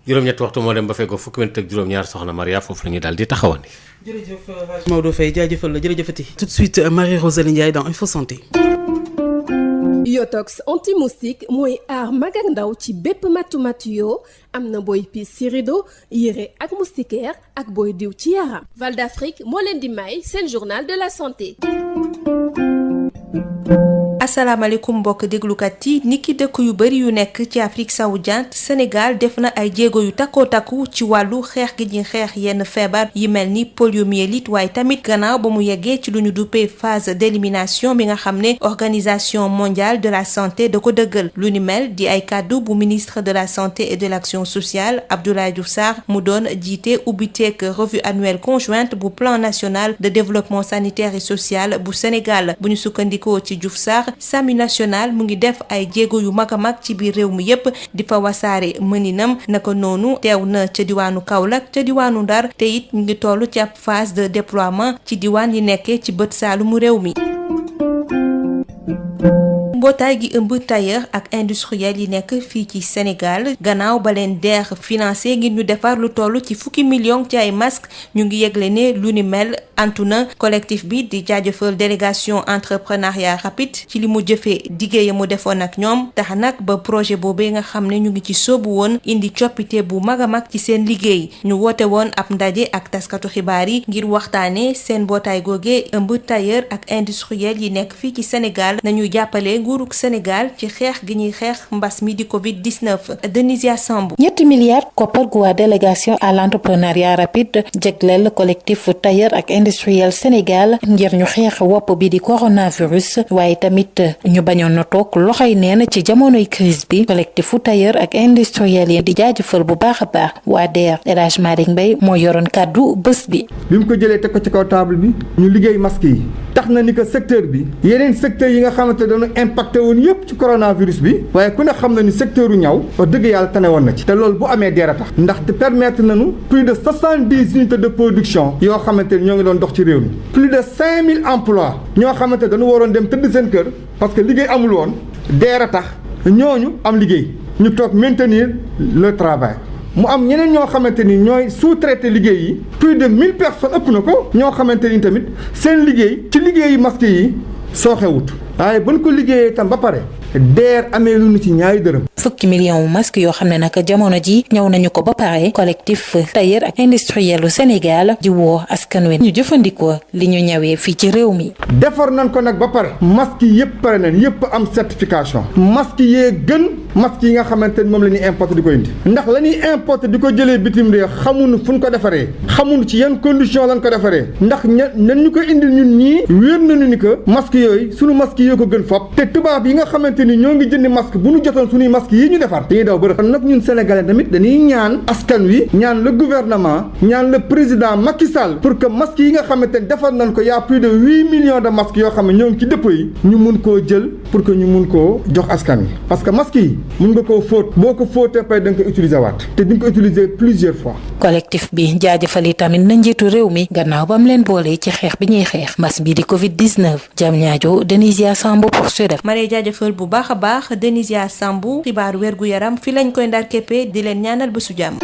juróom-ñetti waxtu moo dem ba feggoo fukki minute ak juróom-ñaar soxna Maria foofu la ñu daal di taxawandi. jërëjëf Maodo Faye jaajëfal la jërëjëfati. tout de suite Marie-Rosalie Ndiaye dans Info Santé. Yotox anti-moustique mooy aar mag ak ndaw ci bépp matu-matu yoo am na booy piis ci rideau yére ak moustiquaire ak booy diw ci yaram. Val d'Afrique moo leen di may seen journal de la santé. asalaamaaleykum mbokk déglukat yi niki dëkk yu bari yu nekk ci Afrique sowu jant Sénégal def na ay jéego yu takkoo takku ci wàllu xeex gi ñuy xeex yenn feebar yi mel ni poliomyélite waaye tamit gannaaw ba mu yeggee ci lu ñu duppee phase d'élimination bi nga xam ne organisation mondiale de la santé da ko dëggal lu ni mel di ay kàddu bu ministre de la santé et de l'action sociale Abdoulaye Diouf Sarr mu doon jiite ubbiteek revue annuelle conjointe bu plan national de développement sanitaire et social bu Sénégal bu ñu sukkandikoo ci Diouf Sarr SAMU national mu ngi def ay jéego yu mag a mag ci biir réew mi yépp di fa wasaare mëninam naka noonu teew na ca diwaanu Kaolack ca diwaanu Ndar te it ñu ngi toll ci ab phase de déploiement ci diwaan yi nekkee ci bët saalumu réew mi. mbootaay gi ëmb tailleur ak industriel yi nekk fii ci Sénégal gannaaw ba leen DER financé ngir ñu defar lu toll ci fukki million ci ay masque ñu ngi yegle ne lu ni mel antu na collectif bi di jaajëfal délégation entrepreneuriat rapide ci li mu jëfee diggéeye mu defoon ak ñoom tax nag ba projet boobee nga xam ne ñu ngi ci sóobu woon indi coppite bu mag a mag ci seen liggéey ñu woote woon ab ndaje ak taskatu xibaar yi ngir waxtaane seen mbootaay googe ëmb tailleur ak industriel yi nekk fii ci Sénégal nañu jàppale nguurug Sénégal ci xeex gi ñuy xeex mbas mi di Covid-19. Denisia Sambou. 7 milliards koppar gu waa délégation à l'entrepreneuriat rapide jégleel collectif tailleur ak industriel Sénégal ngir ñu xeex wopp bi di coronavirus waaye tamit ñu bañoon na toog loxoy neen ci jamonoy crise bi collectifu tailleur ak industriel yi di jaajëfal bu baax a baax waa DER El Hadj Malick Mbaye moo yoroon kàddu bés bi. bi mu ko jëlee teg ko ci kaw table bi ñu liggéey masque yi tax na ni que secteur bi yeneen secteur yi nga xamante dañu impacté woon yëpp ci coronavirus bi waaye ku ne xam na ni secteur u ñaw wax dëgg yàlla tane woon na ci te loolu bu amee DER a tax ndaxte permettre nañu plus de 70 unités de production yoo xamante ni ñoo ngi doon dox ci réew mi plus de 5000 emplois ñoo xamante dañu waroon dem tëdd seen kër parce que liggéey amul woon DER a tax ñooñu am liggéey ñu toog maintenir le travail mu am ñeneen ñoo xamante ni ñooy sous-traité liggéey yi plus de 1000 personnes ëpp na ko ñoo xamante ni tamit seen liggéey ci liggéeyu masque yi sooxewut waaye buñ ko liggéeyee tam ba pare DER amee lu ñu ci ñaari dërëm. fukki million wu masque yoo xam ne nag jamono ji ñëw nañu ko ba pare collectif tailleur ak industriel u Sénégal di woo askan wi ñu jëfandikoo li ñu ñawee fii ci réew mi. defar nañ ko nag ba pare masque yi yëpp pare nañ yëpp am certification masque yee gën masque yi nga xamante ni moom la ñuy importer di ko indi ndax la ñuy importer di ko jëlee bitim réew xamuñu fu ñu ko defaree xamuñu ci yan condition lañ ko defaree ndax ñan ñu ko indil ñun ñii wér nañu ni que masque yooyu sunu masque yi ko gën fop te tubaab yi nga xamante ni ñoo ngi jëndi masque bu ñu jotoon suñuy masque yi ñu defar dañuy daw bërëb kon nag ñun sénégalais tamit dañuy ñaan askan wi ñaan le gouvernement ñaan le président Macky Sall pour que masque yi nga xamante ne defar nañ ko y a plus de 8 millions de masques yoo xam ne ñoo ngi ci dépôt yi ñu mun koo jël pour que ñu mun koo jox askan wi parce que masque yi mun nga koo fóot boo ko fóotee pare da nga ko utiliser waat te di nga ko utiliser plusieurs fois. collectif bi jaajëfal tamit na njiitu réew mi gannaaw ba mu leen boole ci xeex bi ñuy xeex mbas bi di Covid-19 Diamniadio Denisia Sambou pour Sud. ma lay jaajëfal bu baax a baax Denisia Sambou xibaar wergu yaram fi lañ koy ndar képpee di leen ñaanal bésu jàmm.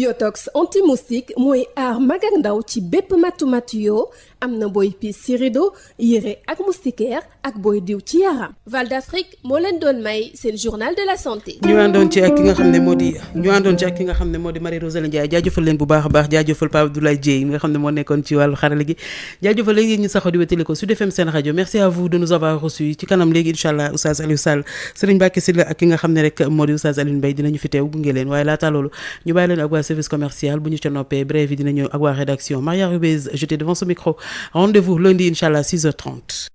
yotox anti-moustique mooy aar mag ak ndaw ci bépp matu-matu yoo am na booy piis ci rideau yére ak moustiquaire ak booy diw ci yaram. Val d'Afrique moo leen doon may seen journal de la santé. ñu àndoon ci ak ki nga xam ne moo di Marie Rosalie Ndiaye jaajëfal leen bu baax a baax jaajëfal Pape Abdoulaye Dieye mi nga xam ne moo nekkoon ci wàllu xarala gi jaajëfal léegi ñu saxo di wétali ko Sud FM seen rajo merci à vous de nous avoir reçus ci kanam léegi incha allah Oustaz Aliou Sall Serigne Mbacké Sylla ak ki nga xam ne rek moo di Oustaz Alioune Mbaye dinañu fi teew gunge leen waaye laata loolu ñu bàyyi leen ak waa service commercial bu ñu ca noppee bref yi dina ñëw ak waa rédaction Maria Rubez j'étais devant ce micro rendez-vous lundi incha allah 6h30.